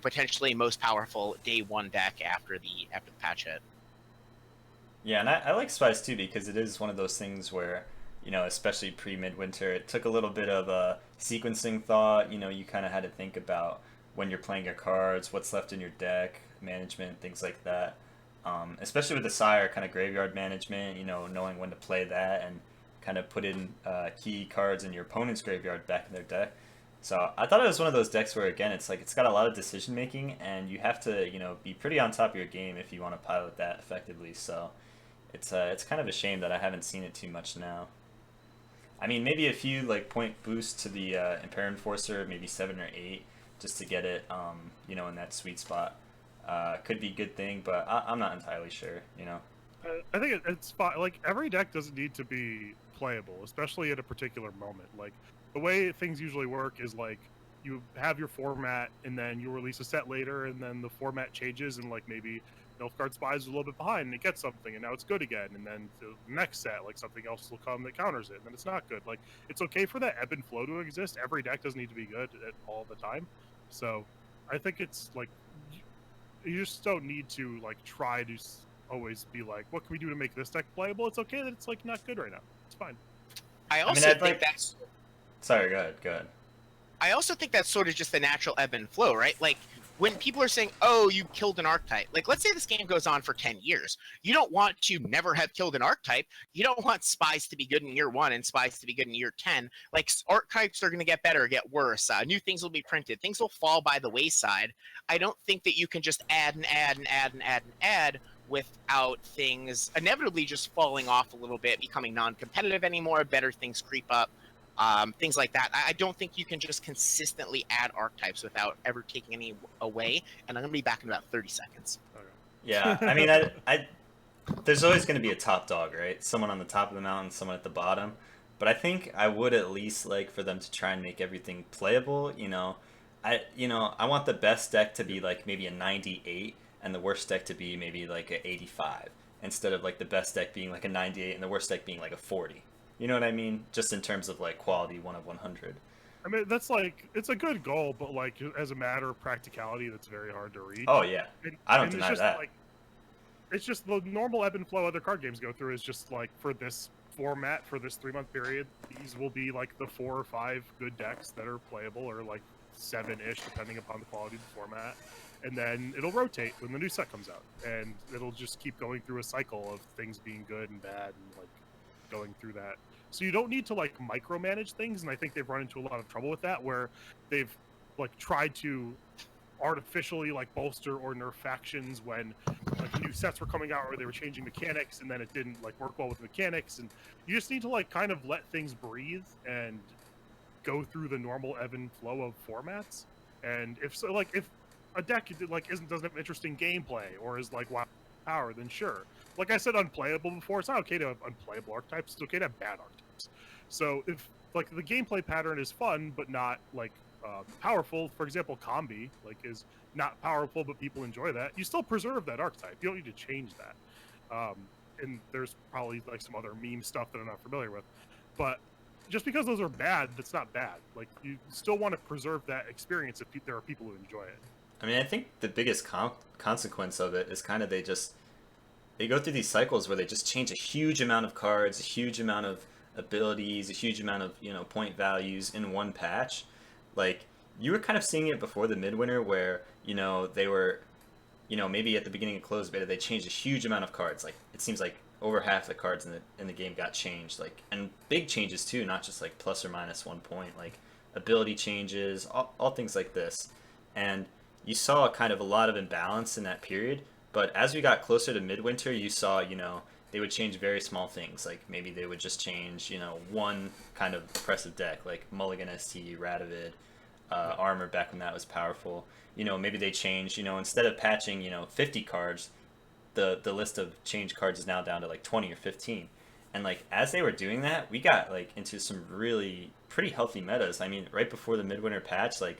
A: potentially most powerful day 1 deck after the patch hit.
B: Yeah, and I like Spies too because it is one of those things where, especially pre-midwinter, it took a little bit of a sequencing thought. You kind of had to think about when you're playing your cards, what's left in your deck, management, things like that. Especially with the Sire, kind of graveyard management, knowing when to play that and kind of put in key cards in your opponent's graveyard back in their deck. So I thought it was one of those decks where, again, it's got a lot of decision making, and you have to, be pretty on top of your game if you want to pilot that effectively. So it's kind of a shame that I haven't seen it too much now. I mean, maybe a few like point boost to the Impair Enforcer, maybe 7 or 8, just to get it, in that sweet spot. Could be a good thing, but I'm not entirely sure.
C: I think it's fine. Like, every deck doesn't need to be playable, especially at a particular moment. Like, the way things usually work is like you have your format, and then you release a set later, and then the format changes, and like maybe Nilfgaard Spies is a little bit behind, and it gets something, and now it's good again. And then the next set, like something else will come that counters it, and then it's not good. Like, it's okay for that ebb and flow to exist. Every deck doesn't need to be good at all the time. So, I think it's like you just don't need to like try to always be like, what can we do to make this deck playable? It's okay that it's like not good right now. It's fine.
A: I also think that's.
B: Sorry, go ahead.
A: I also think that's sort of just the natural ebb and flow, right? Like, when people are saying, "Oh, you killed an archetype," like let's say this game goes on for 10 years, you don't want to never have killed an archetype. You don't want spies to be good in year 1 and spies to be good in year 10. Like, archetypes are going to get better, get worse. New things will be printed. Things will fall by the wayside. I don't think that you can just add and add and add and add and add without things inevitably just falling off a little bit, becoming non-competitive anymore. Better things creep up. Things like that. I don't think you can just consistently add archetypes without ever taking any away. And I'm going to be back in about 30 seconds.
C: Okay.
B: Yeah, I mean, I there's always going to be a top dog, right? Someone on the top of the mountain, someone at the bottom. But I think I would at least like for them to try and make everything playable. I want the best deck to be like maybe a 98, and the worst deck to be maybe like a 85, instead of like the best deck being like a 98 and the worst deck being like a 40. You know what I mean? Just in terms of like quality 1 of 100.
C: I mean, that's like, it's a good goal, but like as a matter of practicality, that's very hard to reach.
B: Oh yeah, I don't deny
C: it's just,
B: that.
C: Like, it's just the normal ebb and flow other card games go through is just like, for this format, for this 3-month period, these will be like the 4 or 5 good decks that are playable, or like 7-ish depending upon the quality of the format. And then it'll rotate when the new set comes out, and it'll just keep going through a cycle of things being good and bad, and like going through that. So you don't need to like micromanage things, and I think they've run into a lot of trouble with that, where they've like tried to artificially like bolster or nerf factions when like new sets were coming out, or they were changing mechanics, and then it didn't like work well with mechanics. And you just need to like kind of let things breathe and go through the normal ebb and flow of formats. And if so, like if a deck like doesn't have interesting gameplay or is like wow power, then sure. Like I said, unplayable before. It's not okay to have unplayable archetypes. It's okay to have bad archetypes. So if like the gameplay pattern is fun but not like powerful, for example, combi like is not powerful but people enjoy that, you still preserve that archetype. You don't need to change that. And there's probably like some other meme stuff that I'm not familiar with, but just because those are bad, that's not bad. Like you still want to preserve that experience if there are people who enjoy it.
B: I mean, I think the biggest consequence of it is kind of they go through these cycles where they just change a huge amount of cards, a huge amount of abilities, a huge amount of point values in one patch. Like you were kind of seeing it before the midwinter, where they were, maybe at the beginning of closed beta they changed a huge amount of cards. Like it seems like over half the cards in the game got changed. Like, and big changes too, not just like plus or minus 1 point. Like ability changes, all things like this, and you saw kind of a lot of imbalance in that period. But as we got closer to midwinter, you saw, they would change very small things. Like maybe they would just change, one kind of oppressive deck, like Mulligan ST, Radovid, Armor back when that was powerful. Maybe they change, instead of patching, 50 cards, the list of change cards is now down to like 20 or 15. And like as they were doing that, we got like into some really pretty healthy metas. I mean, right before the midwinter patch, like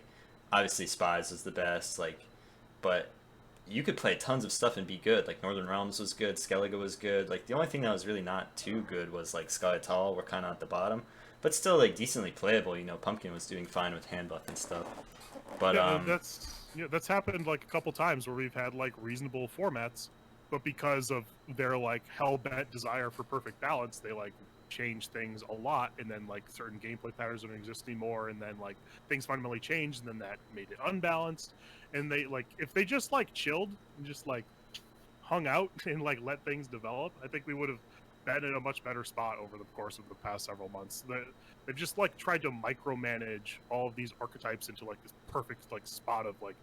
B: obviously Spies was the best, like, but you could play tons of stuff and be good. Like Northern Realms was good, Skellige was good. Like the only thing that was really not too good was like Skeletal. We're kind of at the bottom, but still like decently playable. Pumpkin was doing fine with hand buff and stuff. But
C: that's happened like a couple times where we've had like reasonable formats, but because of their like hell-bent desire for perfect balance, they like change things a lot, and then like certain gameplay patterns don't exist anymore, and then like things fundamentally changed, and then that made it unbalanced. And they like, if they just like chilled and just like hung out and like let things develop, I think we would have been in a much better spot over the course of the past several months. They've just like tried to micromanage all of these archetypes into like this perfect like spot of like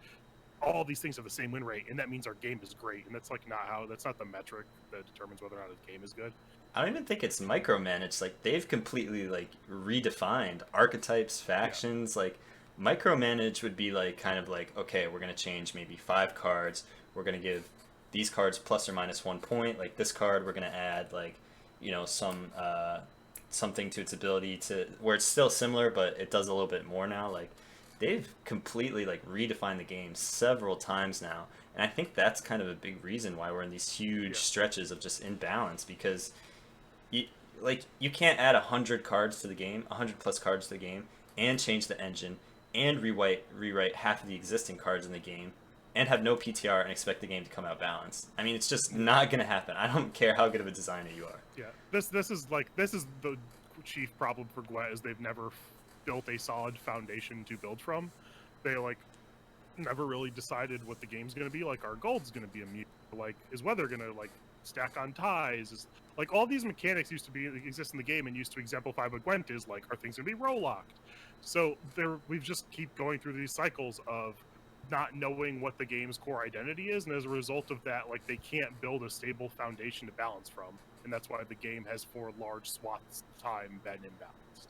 C: all these things have the same win rate, and that means our game is great. And that's like that's not the metric that determines whether or not a game is good.
B: I don't even think it's micromanaged. Like they've completely like redefined archetypes, factions. Like micromanage would be like kind of like, okay, we're gonna change maybe 5 cards. We're gonna give these cards plus or minus 1 point. Like this card, we're gonna add like, some something to its ability to where it's still similar, but it does a little bit more now. Like they've completely like redefined the game several times now, and I think that's kind of a big reason why we're in these huge stretches of just imbalance because you you can't add 100 cards to the game, 100 plus cards to the game, and change the engine, and rewrite half of the existing cards in the game, and have no PTR and expect the game to come out balanced. I mean, it's just not gonna happen. I don't care how good of a designer you are.
C: Yeah, this is the chief problem for Gwent is they've never built a solid foundation to build from. They like never really decided what the game's gonna be. Like, our gold's gonna be immune. Like, is weather gonna like stack on ties? Is like all these mechanics used to exist in the game and used to exemplify what Gwent is like. Are things gonna be roll locked? So we've just keep going through these cycles of not knowing what the game's core identity is, and as a result of that, like they can't build a stable foundation to balance from, and that's why the game has for large swaths of time been imbalanced.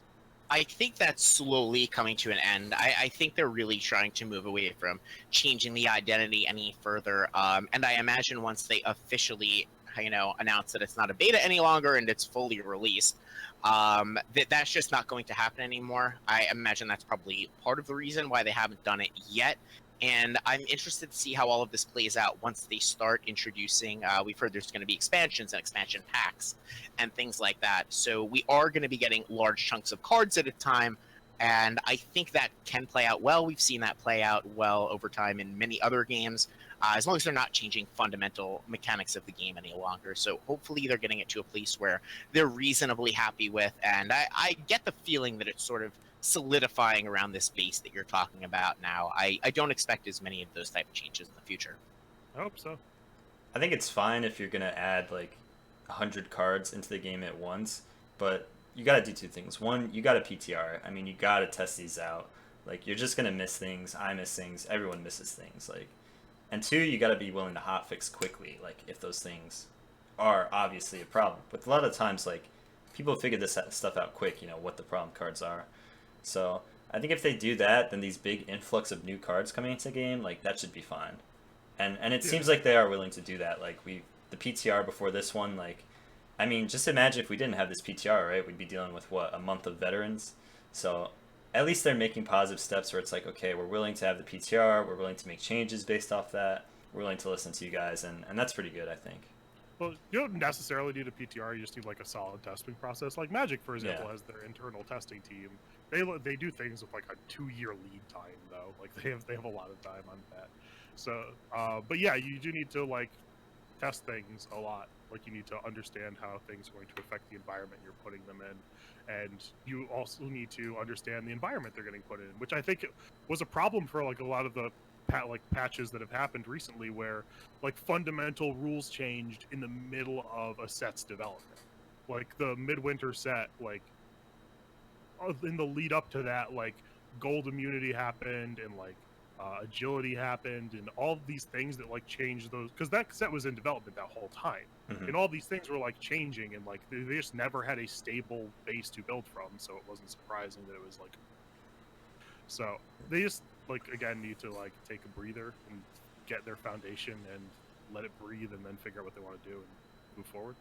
A: I think that's slowly coming to an end. I think they're really trying to move away from changing the identity any further. And I imagine once they officially, announce that it's not a beta any longer and it's fully released, that's just not going to happen anymore. I imagine that's probably part of the reason why they haven't done it yet. And I'm interested to see how all of this plays out once they start introducing. We've heard there's going to be expansions and expansion packs and things like that. So we are going to be getting large chunks of cards at a time. And I think that can play out well. We've seen that play out well over time in many other games, as long as they're not changing fundamental mechanics of the game any longer. So hopefully they're getting it to a place where they're reasonably happy with. And I get the feeling that it's sort of solidifying around this base that you're talking about now. I don't expect as many of those type of changes in the future.
C: I hope so.
B: I think it's fine if you're gonna add like 100 cards into the game at once, but you gotta do 2 things. One, you gotta PTR. I mean, you gotta test these out. Like you're just gonna miss things. I miss things. Everyone misses things. Like, and 2, you gotta be willing to hotfix quickly. Like if those things are obviously a problem. But a lot of times, like people figure this stuff out quick. What the problem cards are. So I think if they do that, then these big influx of new cards coming into the game, like that should be fine. And it seems like they are willing to do that. Like the PTR before this one, like I mean, just imagine if we didn't have this PTR, right? We'd be dealing with what, a month of veterans. So at least they're making positive steps where it's like, okay, we're willing to have the PTR, we're willing to make changes based off that, we're willing to listen to you guys, and that's pretty good, I think.
C: Well, you don't necessarily need a PTR. You just need like a solid testing process. Like Magic, for example, has their internal testing team. They do things with like a 2-year lead time, though. Like they have a lot of time on that. So, but yeah, you do need to like test things a lot. Like you need to understand how things are going to affect the environment you're putting them in, and you also need to understand the environment they're getting put in, which I think was a problem for like a lot of the patches that have happened recently, where like fundamental rules changed in the middle of a set's development. Like the Midwinter set, like in the lead up to that, like gold immunity happened and like agility happened and all these things that like changed those, because that set was in development that whole time. And all these things were like changing, and like they just never had a stable base to build from, so it wasn't surprising that it was like, so they just like again need to like take a breather and get their foundation and let it breathe and then figure out what they want to do and move forward.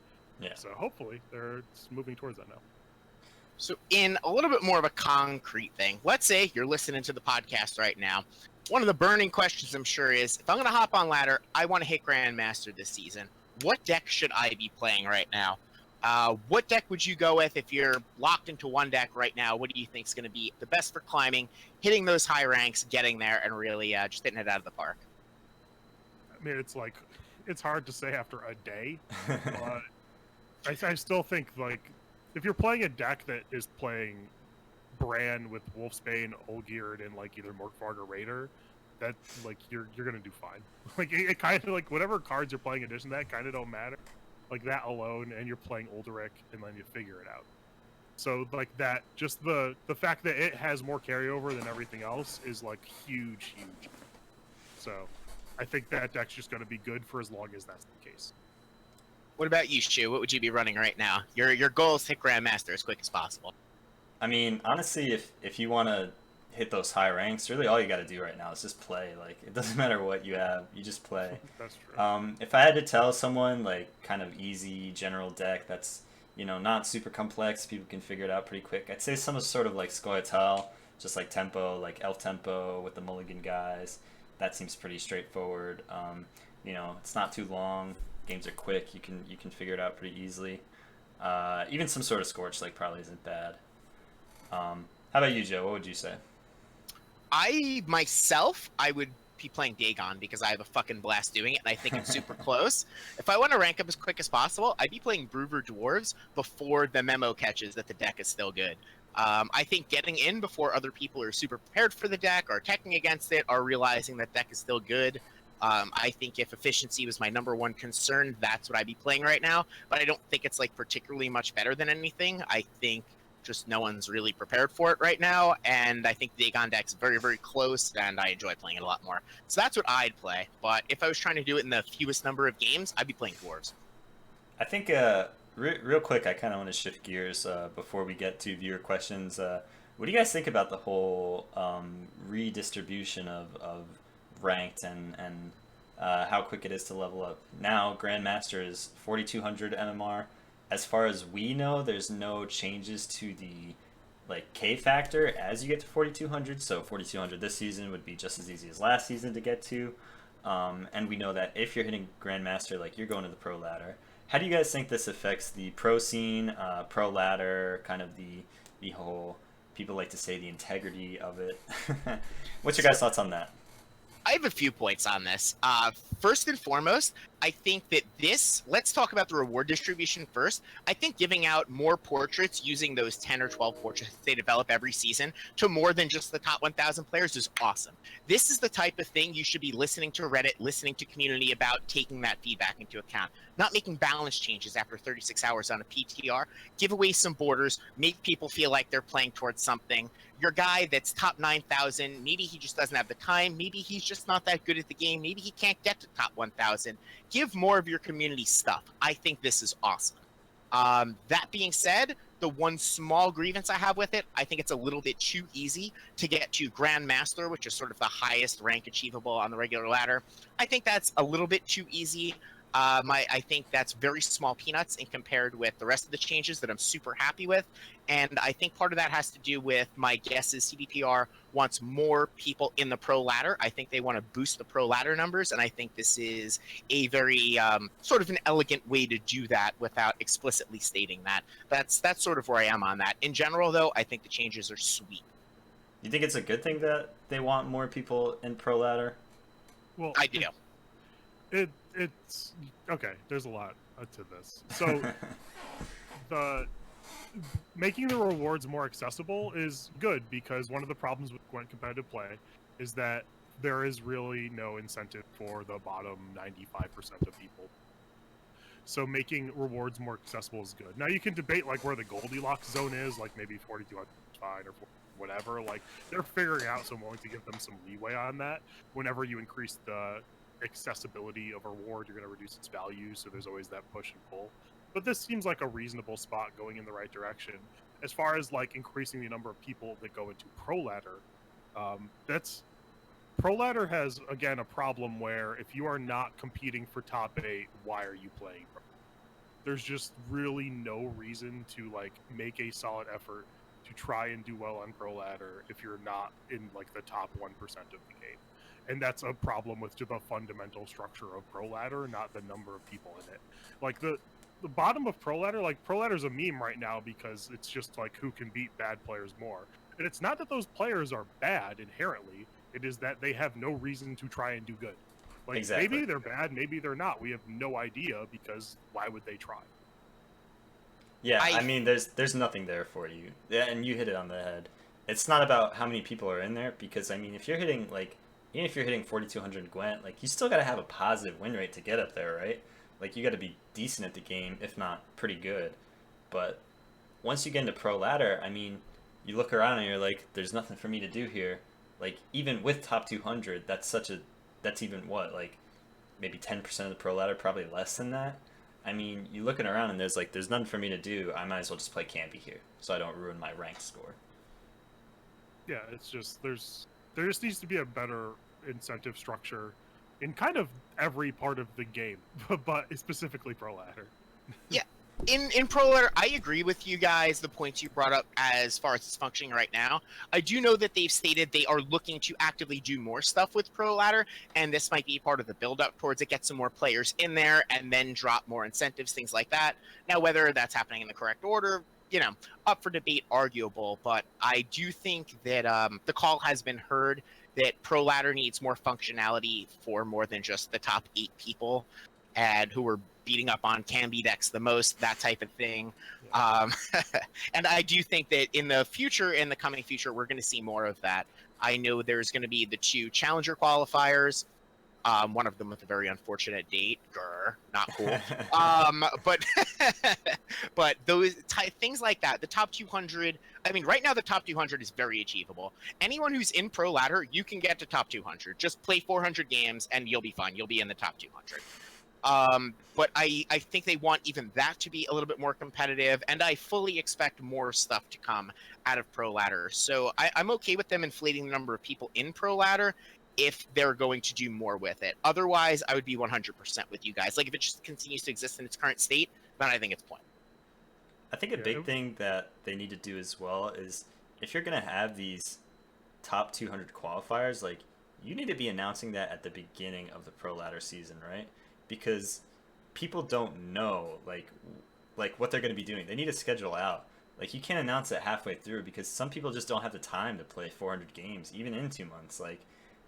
C: So hopefully they're moving towards that now.
A: So in a little bit more of a concrete thing, let's say you're listening to the podcast right now. One of the burning questions I'm sure is, if I'm going to hop on ladder, I want to hit Grandmaster this season. What deck should I be playing right now? What deck would you go with if you're locked into one deck right now? What do you think is going to be the best for climbing, hitting those high ranks, getting there, and really just hitting it out of the park?
C: I mean, it's hard to say after a day, but I still think like if you're playing a deck that is playing Bran with Wolfsbane, Olgierd, and like either Morkvarg or Raider, that like you're gonna do fine. Like it kind of like whatever cards you're playing in addition to that kind of don't matter. Like that alone, and you're playing Ulderic, and then you figure it out. So like that, just the fact that it has more carryover than everything else is like huge. So I think that deck's just gonna be good for as long as that's the case.
A: What about you, Shu? What would you be running right now? Your goal is to hit Grandmaster as quick as possible.
B: I mean, honestly, if you want to hit those high ranks, really all you got to do right now is just play. Like, it doesn't matter what you have, you just play.
C: That's true.
B: If I had to tell someone, like, kind of easy general deck that's, not super complex, people can figure it out pretty quick, I'd say some sort of like Scoia'tael, just like tempo, like elf tempo with the mulligan guys. That seems pretty straightforward. It's not too long. Games are quick. You can figure it out pretty easily. Even some sort of Scorch like probably isn't bad. How about you, Joe? What would you say?
A: I would be playing Dagon because I have a fucking blast doing it, and I think it's super close. If I want to rank up as quick as possible, I'd be playing Broover Dwarves before the memo catches that the deck is still good. I think getting in before other people are super prepared for the deck, or teching against it, or realizing that deck is still good. I think if efficiency was my number one concern, that's what I'd be playing right now. But I don't think it's like particularly much better than anything. I think just no one's really prepared for it right now, and I think the Dagon deck's very, very close, and I enjoy playing it a lot more. So that's what I'd play. But if I was trying to do it in the fewest number of games, I'd be playing Dwarves.
B: I think real quick, I kind of want to shift gears before we get to viewer questions. What do you guys think about the whole redistribution of ranked and how quick it is to level up? Now, Grandmaster is 4,200 MMR. As far as we know, there's no changes to the K factor as you get to 4,200. So 4,200 this season would be just as easy as last season to get to. And we know that if you're hitting Grandmaster, you're going to the pro ladder. How do you guys think this affects the pro scene, pro ladder, kind of the whole, people like to say, the integrity of it? What's your guys' thoughts on that?
A: I have a few points on this. First and foremost, I think that let's talk about the reward distribution first. I think giving out more portraits using those 10 or 12 portraits they develop every season to more than just the top 1,000 players is awesome. This is the type of thing you should be listening to Reddit, listening to community about, taking that feedback into account. Not making balance changes after 36 hours on a PTR. Give away some borders, make people feel like they're playing towards something. Your guy that's top 9,000, maybe he just doesn't have the time, maybe he's just not that good at the game, maybe he can't get to top 1,000. Give more of your community stuff. I think this is awesome. That being said, the one small grievance I have with it, I think it's a little bit too easy to get to Grandmaster, which is sort of the highest rank achievable on the regular ladder. I think that's a little bit too easy. I think that's very small peanuts in compared with the rest of the changes that I'm super happy with. And I think part of that has to do with, my guess is CDPR wants more people in the pro ladder. I think they want to boost the pro ladder numbers. And I think this is a very sort of an elegant way to do that without explicitly stating that. That's sort of where I am on that. In general, though, I think the changes are sweet.
B: You think it's a good thing that they want more people in pro ladder?
C: Well,
A: I do.
C: It's okay. There's a lot to this. So the making the rewards more accessible is good, because one of the problems with Gwent competitive play is that there is really no incentive for the bottom 95% of people. So making rewards more accessible is good. Now you can debate where the Goldilocks zone is, maybe 42 fine or whatever. They're figuring out, so I'm willing to give them some leeway on that. Whenever you increase the accessibility of a reward, you're going to reduce its value, so there's always that push and pull. But this seems like a reasonable spot going in the right direction. As far as increasing the number of people that go into pro ladder, pro ladder has, again, a problem where if you are not competing for top 8, why are you playing pro? There's just really no reason to make a solid effort to try and do well on pro ladder if you're not in the top 1% of the game. And that's a problem with the fundamental structure of pro ladder, not the number of people in it. The bottom of pro ladder, pro ladder's a meme right now because it's just who can beat bad players more. And it's not that those players are bad inherently, it is that they have no reason to try and do good.
B: Exactly.
C: Maybe they're bad, maybe they're not. We have no idea, because why would they try?
B: Yeah, I mean, there's nothing there for you. Yeah, and you hit it on the head. It's not about how many people are in there, because I mean, if you're hitting even if you're hitting 4,200 Gwent, you still gotta have a positive win rate to get up there, right? You gotta be decent at the game, if not pretty good. But once you get into pro ladder, I mean, you look around and you're like, there's nothing for me to do here. Even with top 200, that's even what, maybe 10% of the pro ladder, probably less than that. I mean, you looking around and there's nothing for me to do. I might as well just play Campy here, so I don't ruin my ranked score.
C: Yeah, it's just there just needs to be a better incentive structure in kind of every part of the game, but specifically Pro Ladder.
A: Yeah. In Pro Ladder, I agree with you guys, the points you brought up as far as it's functioning right now. I do know that they've stated they are looking to actively do more stuff with Pro Ladder, and this might be part of the build-up towards it, get some more players in there, and then drop more incentives, things like that. Now, whether that's happening in the correct order, up for debate, arguable, but I do think that the call has been heard that Pro Ladder needs more functionality for more than just the top 8 people and who are beating up on Camby decks the most, that type of thing.
C: Yeah.
A: And I do think that in the coming future, we're going to see more of that. I know there's going to be the 2 Challenger qualifiers, one of them with a very unfortunate date. Grr, not cool. But but those things like that, the top 200. I mean, right now the top 200 is very achievable. Anyone who's in Pro Ladder, you can get to top 200. Just play 400 games and you'll be fine. You'll be in the top 200. But I think they want even that to be a little bit more competitive, and I fully expect more stuff to come out of Pro Ladder. So I'm okay with them inflating the number of people in Pro Ladder if they're going to do more with it. Otherwise, I would be 100% with you guys. Like, if it just continues to exist in its current state, then I think it's pointless.
B: I think a big thing that they need to do as well is if you're going to have these top 200 qualifiers, like, you need to be announcing that at the beginning of the Pro Ladder season, right? Because people don't know like what they're going to be doing. They need to schedule out. Like, you can't announce it halfway through because some people just don't have the time to play 400 games even in 2 months. Like,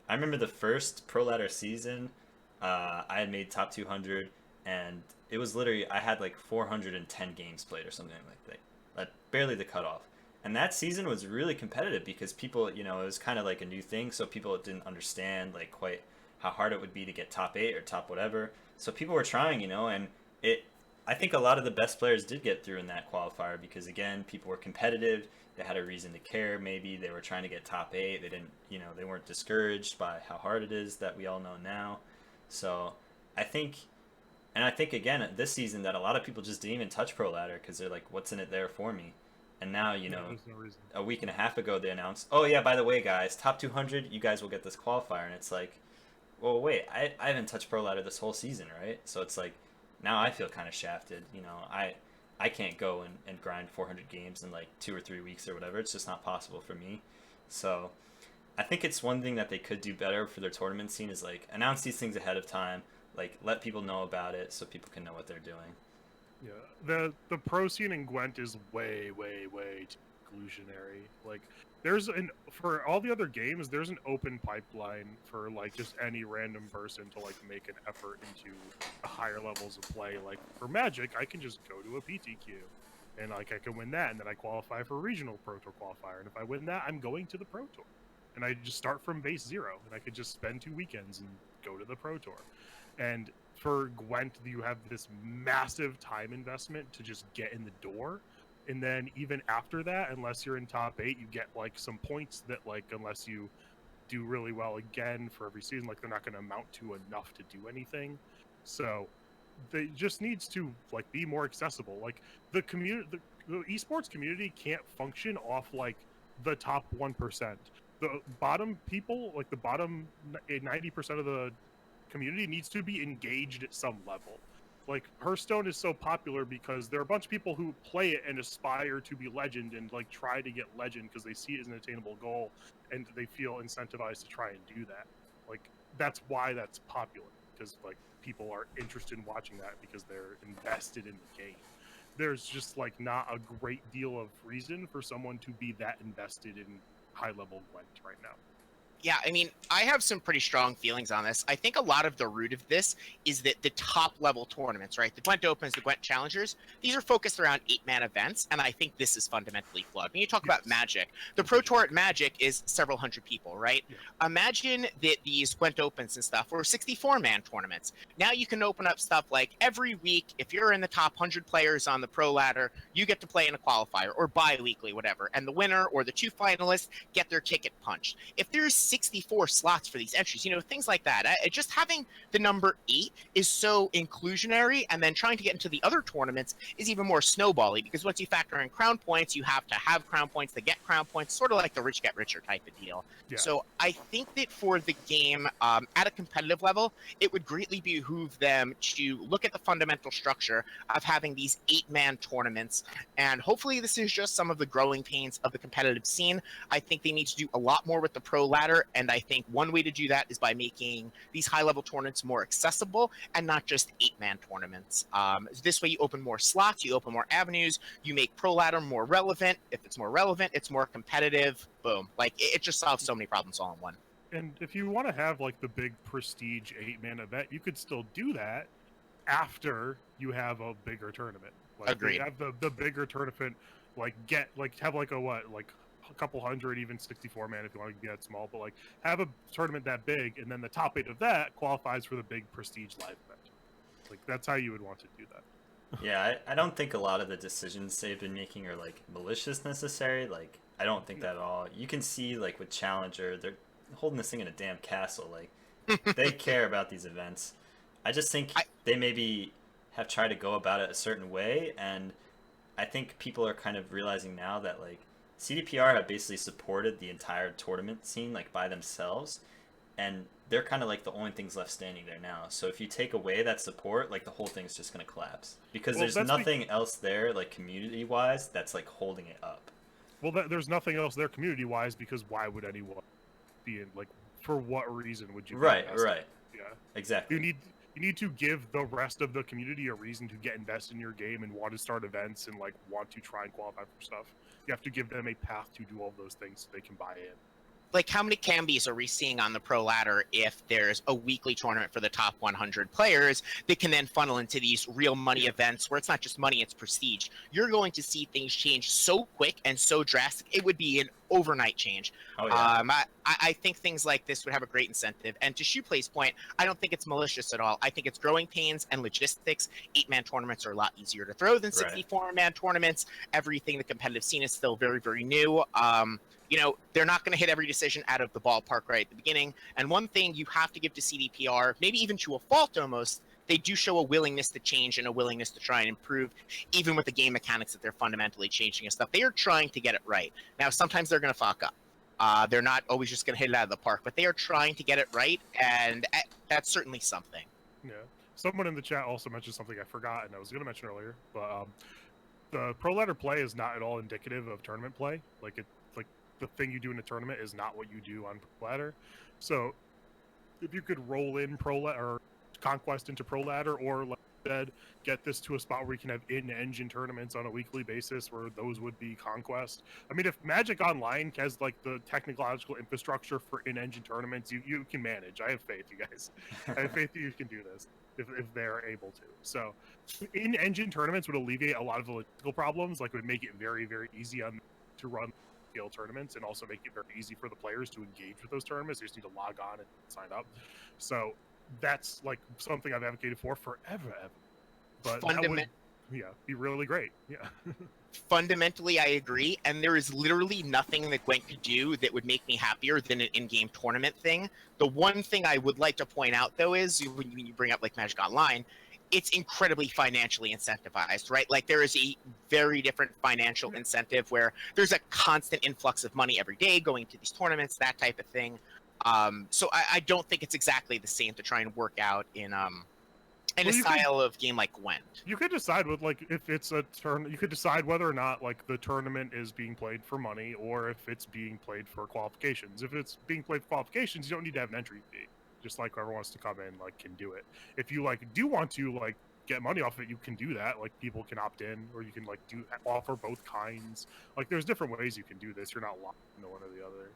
B: I remember the first Pro Ladder season, I had made top 200, and it was literally I had like 410 games played or something like that, barely the cutoff. And that season was really competitive because people, it was kind of like a new thing, so people didn't understand like quite how hard it would be to get top 8 or top whatever. So people were trying, and I think a lot of the best players did get through in that qualifier because, again, people were competitive. They had a reason to care. Maybe they were trying to get top 8. They didn't, they weren't discouraged by how hard it is that we all know now. So I think again this season that a lot of people just didn't even touch Pro Ladder because they're like, what's in it there for me? And now,
C: There's no reason.
B: a week and a half ago they announced, oh yeah, by the way, guys, top 200, you guys will get this qualifier. And it's like, well, wait, I haven't touched Pro Ladder this whole season, right? So it's like, now I feel kind of shafted. I can't go and grind 400 games in like 2 or 3 weeks or whatever. It's just not possible for me. So I think it's one thing that they could do better for their tournament scene is like announce these things ahead of time, like let people know about it so people can know what they're doing.
C: Yeah, the pro scene in Gwent is way, way, way too exclusionary. Like, for all the other games, there's an open pipeline for like just any random person to like make an effort into the higher levels of play. Like for Magic, I can just go to a PTQ and like I can win that, and then I qualify for a regional Pro Tour qualifier, and if I win that, I'm going to the Pro Tour, and I just start from base 0, and I could just spend 2 weekends and go to the Pro Tour. And for Gwent, you have this massive time investment to just get in the door. And then even after that, unless you're in top 8, you get like some points that like, unless you do really well again for every season, like they're not going to amount to enough to do anything. So they just needs to like be more accessible. Like the community, the esports community can't function off like the top 1%. The bottom people, like the bottom 90% of the community needs to be engaged at some level. Like Hearthstone is so popular because there are a bunch of people who play it and aspire to be legend and like try to get legend because they see it as an attainable goal and they feel incentivized to try and do that. Like that's why that's popular, because like people are interested in watching that because they're invested in the game. There's just like not a great deal of reason for someone to be that invested in high level Gwent right now.
A: Yeah, I mean, I have some pretty strong feelings on this. I think a lot of the root of this is that the top level tournaments, right? The Gwent Opens, the Gwent Challengers, these are focused around 8-man events, and I think this is fundamentally flawed. When you talk about Magic, the Pro Tour at Magic is several hundred people, right? Yeah. Imagine that these Gwent Opens and stuff were 64-man tournaments. Now you can open up stuff like every week, if you're in the top 100 players on the Pro Ladder, you get to play in a qualifier, or bi-weekly, whatever, and the winner or the 2 finalists get their ticket punched. If there's 64 slots for these entries, things like that. Just having the number 8 is so inclusionary, and then trying to get into the other tournaments is even more snowbally, because once you factor in crown points, you have to have crown points to get crown points, sort of like the rich get richer type of deal.
C: Yeah.
A: So I think that for the game, at a competitive level, it would greatly behoove them to look at the fundamental structure of having these 8-man tournaments, and hopefully this is just some of the growing pains of the competitive scene. I think they need to do a lot more with the pro ladder, and I think one way to do that is by making these high-level tournaments more accessible and not just 8-man tournaments. This way you open more slots, you open more avenues, you make pro ladder more relevant. If it's more relevant, it's more competitive. Boom. Like, it just solves so many problems all in one.
C: And if you want to have like the big prestige 8-man event, you could still do that after you have a bigger tournament. Like,
A: Agreed.
C: Have the bigger tournament, have a couple hundred, even 64-man if you want to get small, but like have a tournament that big, and then the top 8 of that qualifies for the big prestige live event. Like, that's how you would want to do that.
B: Yeah, I don't think a lot of the decisions they've been making are like malicious necessary. Like, I don't think that at all. You can see like with Challenger, they're holding this thing in a damn castle. Like, they care about these events. I just think they maybe have tried to go about it a certain way, and I think people are kind of realizing now that like CDPR have basically supported the entire tournament scene like by themselves, and they're kind of like the only things left standing there now. So if you take away that support, like the whole thing's just going to collapse, because there's nothing else there like community wise that's like holding it up.
C: Well, there's nothing else there community wise, because why would anyone be in, like, for what reason would you be invested? Right, yeah, exactly. You need to give the rest of the community a reason to get invested in your game and want to start events and like want to try and qualify for stuff. You have to give them a path to do all those things so they can buy in.
A: Like, how many Cambies are we seeing on the pro ladder if there's a weekly tournament for the top 100 players that can then funnel into these real money events where it's not just money, it's prestige? You're going to see things change so quick and so drastic. It would be an overnight change. Oh, yeah. I think things like this would have a great incentive. And to Shoeplay's point, I don't think it's malicious at all. I think it's growing pains and logistics. 8-man tournaments are a lot easier to throw than 64-man tournaments. Everything, the competitive scene is still very, very new. They're not going to hit every decision out of the ballpark right at the beginning. And one thing you have to give to CDPR, maybe even to a fault almost, they do show a willingness to change and a willingness to try and improve, even with the game mechanics that they're fundamentally changing and stuff. They are trying to get it right. Now, sometimes they're going to fuck up. They're not always just going to hit it out of the park, but they are trying to get it right, and that's certainly something.
C: Yeah. Someone in the chat also mentioned something I forgot, and I was going to mention earlier, but the pro ladder play is not at all indicative of tournament play. Like, the thing you do in a tournament is not what you do on pro ladder. So if you could roll in pro ladder or conquest into pro ladder, or like I said, get this to a spot where you can have in-engine tournaments on a weekly basis where those would be conquest. I mean, if Magic Online has like the technological infrastructure for in-engine tournaments, you can manage. I have faith, you guys. I have faith that you can do this if they're able to. So in-engine tournaments would alleviate a lot of the logistical problems. Like, it would make it very, very easy to run scale tournaments, and also make it very easy for the players to engage with those tournaments. They just need to log on and sign up. So that's like something I've advocated for forever. But that would, be really great. Yeah.
A: Fundamentally, I agree, and there is literally nothing that Gwent could do that would make me happier than an in-game tournament thing. The one thing I would like to point out, though, is when you bring up like Magic Online, it's incredibly financially incentivized, right? Like, there is a very different financial incentive where there's a constant influx of money every day going to these tournaments, that type of thing. So I don't think it's exactly the same to try and work out in a style of game like Gwent.
C: You could decide with, like, if it's a turn, you could decide whether or not like the tournament is being played for money or if it's being played for qualifications. If it's being played for qualifications, you don't need to have an entry fee. Just like whoever wants to come in, like, can do it. If you like do want to like get money off of it, you can do that. Like, people can opt in, or you can like offer both kinds. Like, there's different ways you can do this. You're not locked into one or the other.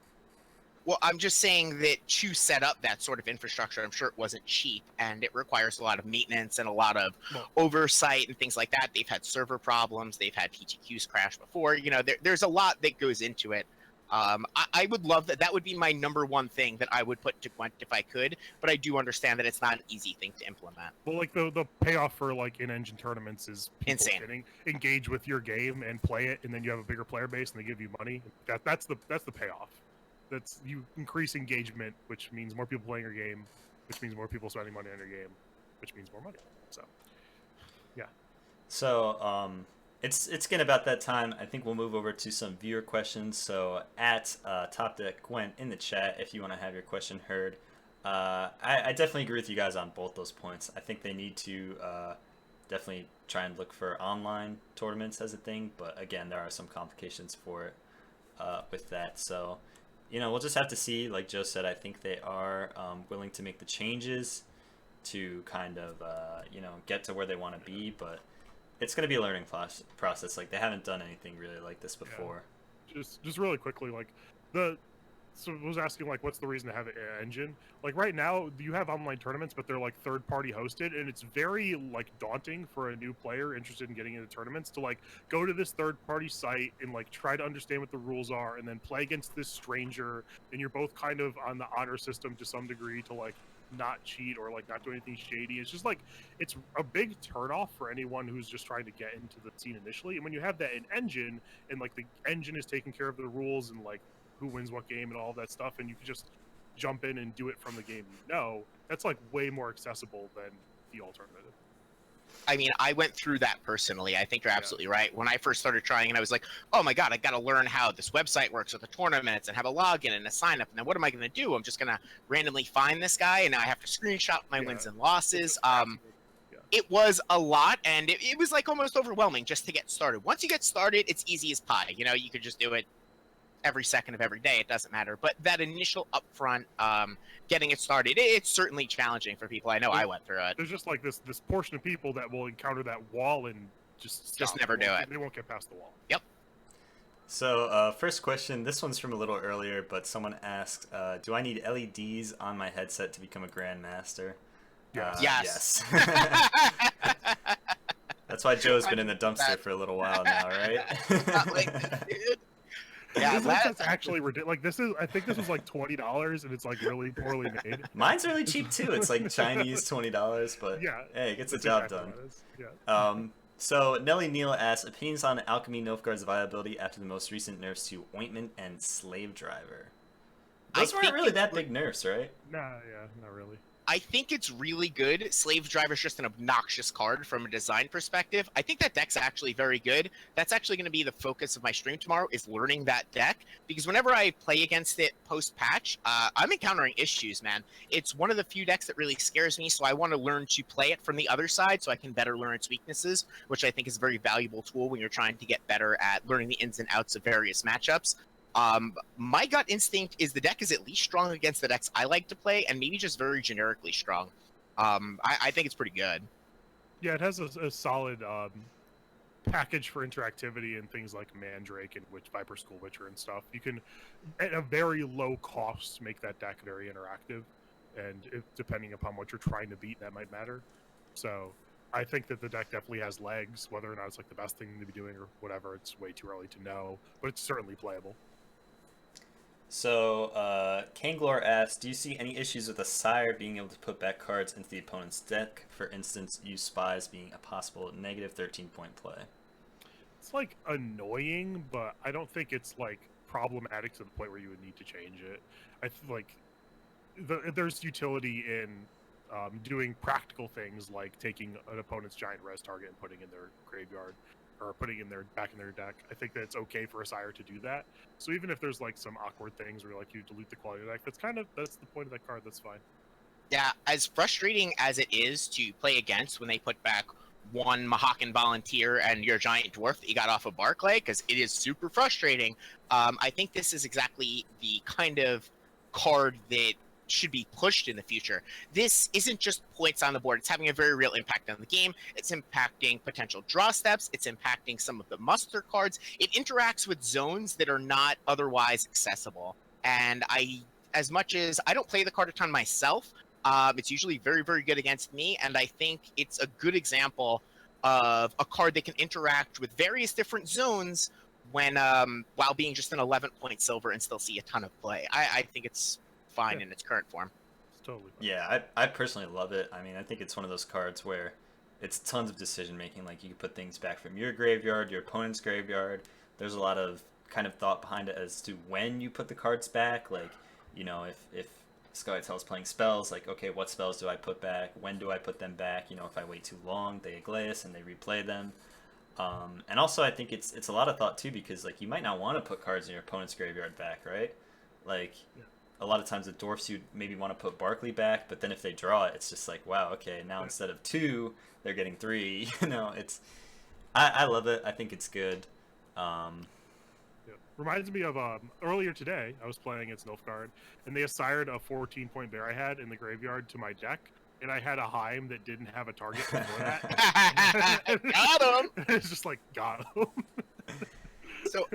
A: Well, I'm just saying that to set up that sort of infrastructure, I'm sure it wasn't cheap, and it requires a lot of maintenance and a lot of oversight and things like that. They've had server problems. They've had PTQs crash before. There's a lot that goes into it. I would love that. That would be my number one thing that I would put to Gwent if I could, but I do understand that it's not an easy thing to implement.
C: Well, like the payoff for like in-engine tournaments is
A: insane.
C: Engage with your game and play it, and then you have a bigger player base and they give you money. That's the payoff. you increase engagement, which means more people playing your game, which means more people spending money on your game, which means more money. So, yeah.
B: So, it's getting about that time. I think we'll move over to some viewer questions. So, at Topdeck Gwen in the chat, if you want to have your question heard. I definitely agree with you guys on both those points. I think they need to definitely try and look for online tournaments as a thing, but again, there are some complications for it with that. So, we'll just have to see. Like Joe said, I think they are willing to make the changes to kind of get to where they want to be, but it's going to be a learning process. Like, they haven't done anything really like this before.
C: Yeah. Just really quickly, like so I was asking, like, what's the reason to have an engine? Like, right now, you have online tournaments, but they're, like, third-party hosted, and it's very, like, daunting for a new player interested in getting into tournaments to, like, go to this third-party site and, like, try to understand what the rules are and then play against this stranger, and you're both kind of on the honor system to some degree to, like, not cheat or, like, not do anything shady. It's just, like, it's a big turnoff for anyone who's just trying to get into the scene initially, and when you have that in engine, and, like, the engine is taking care of the rules and, like, who wins what game and all that stuff, and you can just jump in and do it from the game that's like way more accessible than the alternative.
A: I mean, I went through that personally. I think you're absolutely right. When I first started trying it, I was like, oh my god, I got to learn how this website works with the tournaments and have a login and a sign up, and then what am I going to do? I'm just going to randomly find this guy, and now I have to screenshot my wins and losses. It was a lot, and it was like almost overwhelming just to get started. Once you get started, it's easy as pie. You could just do it every second of every day, it doesn't matter. But that initial upfront getting it started, it's certainly challenging for people. I know I went through it.
C: There's just like this portion of people that will encounter that wall and just
A: never do it.
C: They won't get past the wall.
A: Yep.
B: So first question, this one's from a little earlier, but someone asked, do I need LEDs on my headset to become a Grandmaster?
A: Yes.
B: That's why Joe's been in the dumpster for a little while now, right?
A: Not like this, dude. Yeah,
C: that's actually ridiculous. Like, I think this was like $20, and it's like really poorly made.
B: Mine's really cheap too. It's like Chinese $20, but hey, it gets the job done.
C: Yeah.
B: So Nelly Neal asks, opinions on Alchemy Nilfgaard's viability after the most recent nerfs to Ointment and Slave Driver. Those weren't really that big nerfs, right?
C: Nah, yeah, not really.
A: I think it's really good. Slave Driver's just an obnoxious card from a design perspective. I think that deck's actually very good. That's actually going to be the focus of my stream tomorrow, is learning that deck. Because whenever I play against it post-patch, I'm encountering issues, man. It's one of the few decks that really scares me, so I want to learn to play it from the other side so I can better learn its weaknesses, which I think is a very valuable tool when you're trying to get better at learning the ins and outs of various matchups. My gut instinct is the deck is at least strong against the decks I like to play, and maybe just very generically strong. I think it's pretty good.
C: Yeah, it has a solid package for interactivity and things like Mandrake and Viper School Witcher and stuff. You can, at a very low cost, make that deck very interactive, and depending upon what you're trying to beat, that might matter. So I think that the deck definitely has legs. Whether or not it's like the best thing to be doing or whatever, it's way too early to know, but it's certainly playable.
B: So, Kanglor asks, do you see any issues with a Sire being able to put back cards into the opponent's deck? For instance, use Spies being a possible negative 13-point play.
C: It's, like, annoying, but I don't think it's, like, problematic to the point where you would need to change it. I feel like there's utility in doing practical things like taking an opponent's giant res target and putting in their graveyard, or putting in back in their deck. I think that it's okay for a Sire to do that. So even if there's like some awkward things where like you dilute the quality of the deck, that's the point of that card. That's fine.
A: Yeah, as frustrating as it is to play against when they put back one Mahawken Volunteer and your giant dwarf that you got off of Barclay, because it is super frustrating. I think this is exactly the kind of card that should be pushed in the future. This isn't just points on the board. It's having a very real impact on the game. It's impacting potential draw steps. It's impacting some of the muster cards. It interacts with zones that are not otherwise accessible. And as much as I don't play the card a ton myself, it's usually very, very good against me. And I think it's a good example of a card that can interact with various different zones when while being just an 11-point silver and still see a ton of play. I think it's fine in its current form.
C: It's totally fine.
B: Yeah, I personally love it. I mean, I think it's one of those cards where it's tons of decision making. Like, you can put things back from your graveyard, your opponent's graveyard. There's a lot of kind of thought behind it as to when you put the cards back? Like, you know, if Skellytel's playing spells, like, okay, what spells do I put back? When do I put them back? You know, if I wait too long, they Aglaeus and they replay them. And also, I think it's a lot of thought too, because like you might not want to put cards in your opponent's graveyard back, right? Like, a lot of times the dwarfs you'd maybe want to put Barkley back, but then if they draw it, it's just like, wow, okay, now instead of 2, they're getting 3. You know, I love it. I think it's good.
C: Reminds me of earlier today, I was playing against Nilfgaard, and they assigned a 14-point bear I had in the graveyard to my deck, and I had a Heim that didn't have a target before that.
A: Got him!
C: It's just like, got him.
A: So,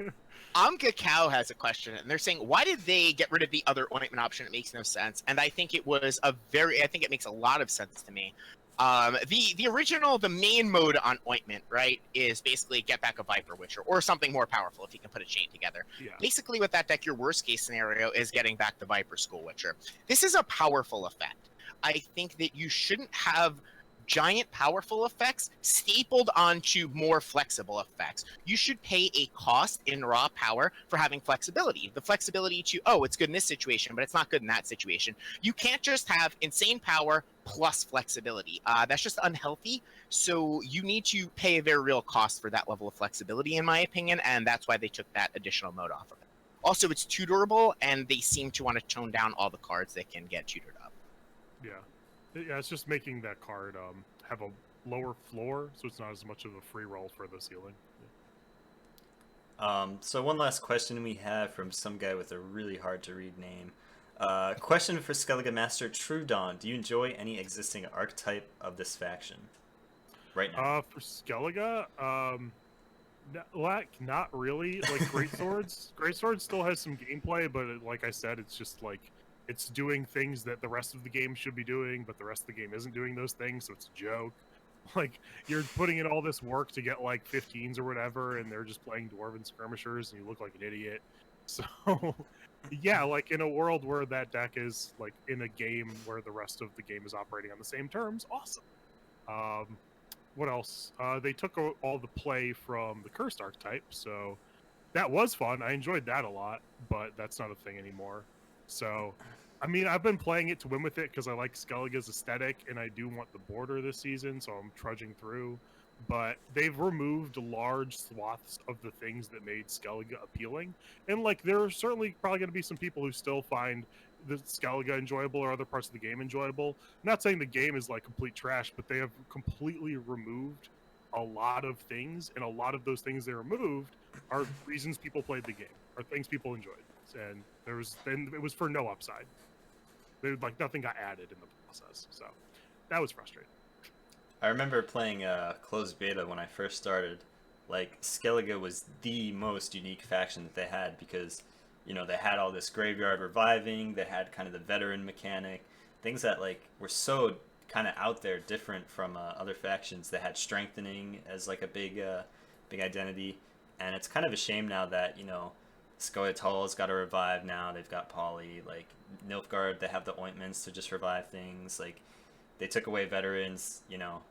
A: Amka Cow has a question, and they're saying, why did they get rid of the other ointment option? It makes no sense. And I think it makes a lot of sense to me. The original, the main mode on ointment, right, is basically get back a Viper Witcher, or something more powerful if you can put a chain together.
C: Yeah.
A: Basically, with that deck, your worst case scenario is getting back the Viper School Witcher. This is a powerful effect. I think that you shouldn't have giant powerful effects stapled onto more flexible effects. You should pay a cost in raw power for having flexibility. The flexibility to, oh, it's good in this situation, but it's not good in that situation. You can't just have insane power plus flexibility. That's just unhealthy. So you need to pay a very real cost for that level of flexibility, in my opinion, and that's why they took that additional mode off of it. Also, it's tutorable, and they seem to want to tone down all the cards that can get tutored up.
C: Yeah, it's just making that card have a lower floor, so it's not as much of a free roll for the ceiling.
B: So one last question we have from some guy with a really hard to read name. Question for Skellige Master True Dawn: do you enjoy any existing archetype of this faction right now?
C: For Skellige, not really. Like Greatswords, Greatswords still has some gameplay, but like I said, it's just like it's doing things that the rest of the game should be doing, but the rest of the game isn't doing those things, so it's a joke. Like, you're putting in all this work to get, like, 15s or whatever, and they're just playing Dwarven Skirmishers, and you look like an idiot. So, yeah, like, in a world where that deck is, like, in a game where the rest of the game is operating on the same terms, awesome. What else? They took all the play from the Cursed archetype, so that was fun. I enjoyed that a lot, but that's not a thing anymore. So, I mean, I've been playing it to win with it because I like Skellige's aesthetic, and I do want the border this season, so I'm trudging through. But they've removed large swaths of the things that made Skellige appealing. And, like, there are certainly probably going to be some people who still find the Skellige enjoyable or other parts of the game enjoyable. I'm not saying the game is, like, complete trash, but they have completely removed a lot of things, and a lot of those things they removed are reasons people played the game, or things people enjoyed. And it was for no upside. Like, nothing got added in the process, so that was frustrating.
B: I remember playing closed beta when I first started. Like, Skellige was the most unique faction that they had because, you know, they had all this graveyard reviving, they had kind of the veteran mechanic, things that, like, were so kind of out there, different from other factions. They had strengthening as, like, a big identity, and it's kind of a shame now that, you know, Skellige's got to revive now. They've got Poly. Like, Nilfgaard, they have the ointments to just revive things. Like, they took away veterans, you know,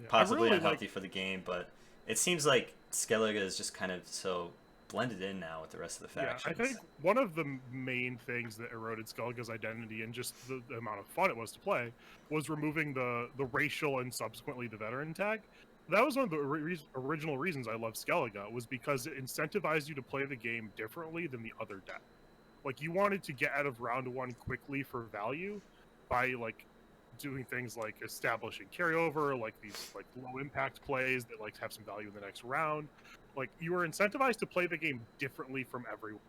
B: possibly really unhealthy for the game, but it seems like Skellige is just kind of so blended in now with the rest of the factions.
C: Yeah, I think one of the main things that eroded Skellige's identity and just the amount of fun it was to play was removing the racial and subsequently the veteran tag. That was one of the original reasons I loved Skellige, was because it incentivized you to play the game differently than the other deck. Like, you wanted to get out of round one quickly for value by, like, doing things like establishing carryover, like these, like, low impact plays that, like, have some value in the next round. Like, you were incentivized to play the game differently from everyone.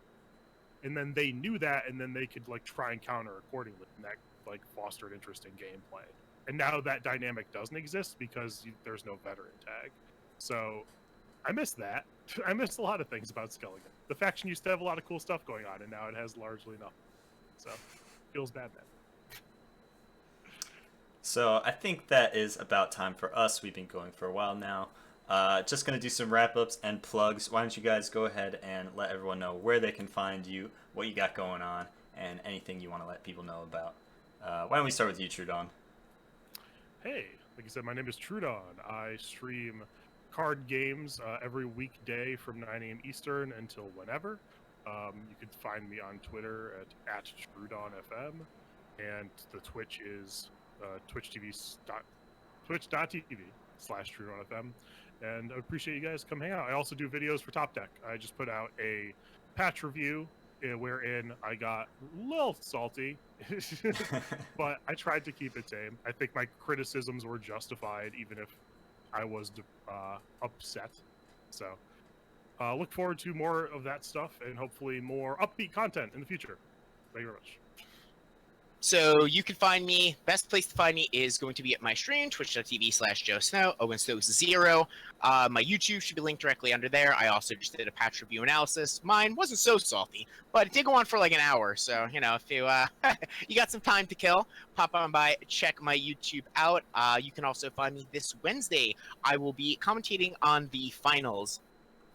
C: And then they knew that, and then they could, like, try and counter accordingly, and that, like, fostered interest in gameplay. And now that dynamic doesn't exist because there's no veteran tag. So I miss that. I miss a lot of things about Skellige. The faction used to have a lot of cool stuff going on, and now it has largely nothing. So feels bad, man.
B: So I think that is about time for us. We've been going for a while now. Just going to do some wrap-ups and plugs. Why don't you guys go ahead and let everyone know where they can find you, what you got going on, and anything you want to let people know about. Why don't we start with you, Trudon?
C: Hey, like I said, my name is Trudon. I stream card games every weekday from 9 a.m. Eastern until whenever. You can find me on Twitter at TrueDawnFM, and the Twitch is twitch.tv/TrueDawnFM. And I appreciate you guys come hang out. I also do videos for Topdeck. I just put out a patch review wherein I got a little salty, but I tried to keep it tame. I think my criticisms were justified, even if I was upset. So look forward to more of that stuff and hopefully more upbeat content in the future. Thank you very much.
A: So you can find me, best place to find me is going to be at my stream, twitch.tv/JoeSnow, OwenSnow0. My YouTube should be linked directly under there. I also just did a patch review analysis. Mine wasn't so salty, but it did go on for like an hour. So, you know, if you you got some time to kill, pop on by, check my YouTube out. You can also find me this Wednesday. I will be commentating on the finals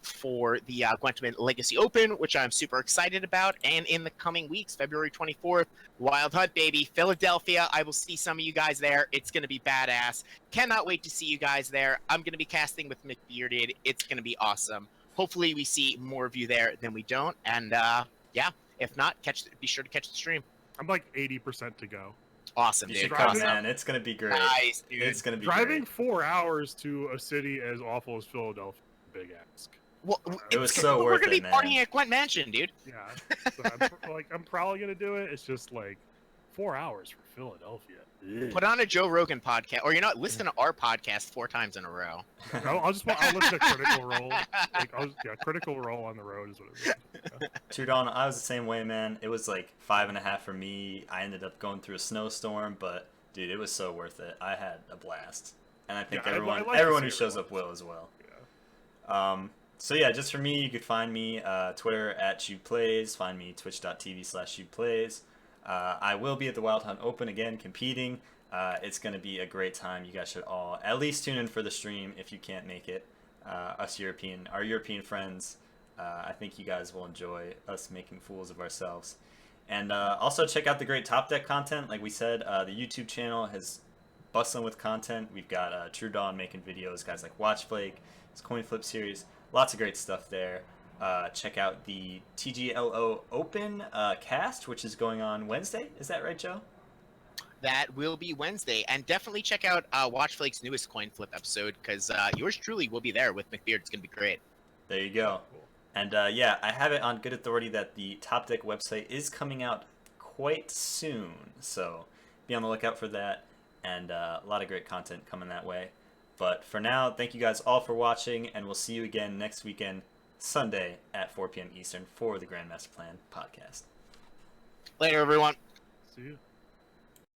A: for the Gwentman Legacy Open, which I'm super excited about. And in the coming weeks, February 24th, Wild Hunt, baby, Philadelphia. I will see some of you guys there. It's going to be badass. Cannot wait to see you guys there. I'm going to be casting with McBearded. It's going to be awesome. Hopefully we see more of you there than we don't. And yeah, if not, be sure to catch the stream.
C: I'm like 80% to go.
A: Awesome,
B: You
A: dude.
B: should come,
A: Awesome.
B: man. It's going to be great.
A: Nice, dude.
B: It's going to be
C: Driving
B: great.
C: 4 hours to a city as awful as Philadelphia, big ask.
A: Well,
B: it was so
A: we're
B: worth
A: gonna
B: it,
A: be
B: man.
A: partying at Gwent Mansion, dude.
C: Yeah, so I'm probably gonna do it. It's just like 4 hours for Philadelphia.
A: Put on a Joe Rogan podcast, or listen to our podcast 4 times in a row.
C: I'll listen to Critical Role. Critical Role on the road is what it is.
B: True Dawn, I was the same way, man. It was like 5.5 for me. I ended up going through a snowstorm, but dude, it was so worth it. I had a blast, and I think everyone who shows up will as well.
C: Yeah.
B: So yeah, just for me, you could find me Twitter at ShootPlays, find me twitch.tv/ShootPlays. I will be at the Wild Hunt Open again competing. It's going to be a great time. You guys should all at least tune in for the stream if you can't make it. Our European friends, I think you guys will enjoy us making fools of ourselves. And also check out the great Topdeck content. Like we said, the YouTube channel has bustling with content. We've got True Dawn making videos, guys like Watchflake, his coin flip series. Lots of great stuff there. Check out the TGLO Open cast, which is going on Wednesday. Is that right, Joe?
A: That will be Wednesday. And definitely check out Watchflake's newest coin flip episode, because yours truly will be there with McBeard. It's going to be great.
B: There you go. And yeah, I have it on good authority that the Topdeck website is coming out quite soon. So be on the lookout for that. And a lot of great content coming that way. But for now, thank you guys all for watching, and we'll see you again next weekend, Sunday at 4 p.m. Eastern for the Grandmaster Plan podcast.
A: Later, everyone.
C: See you.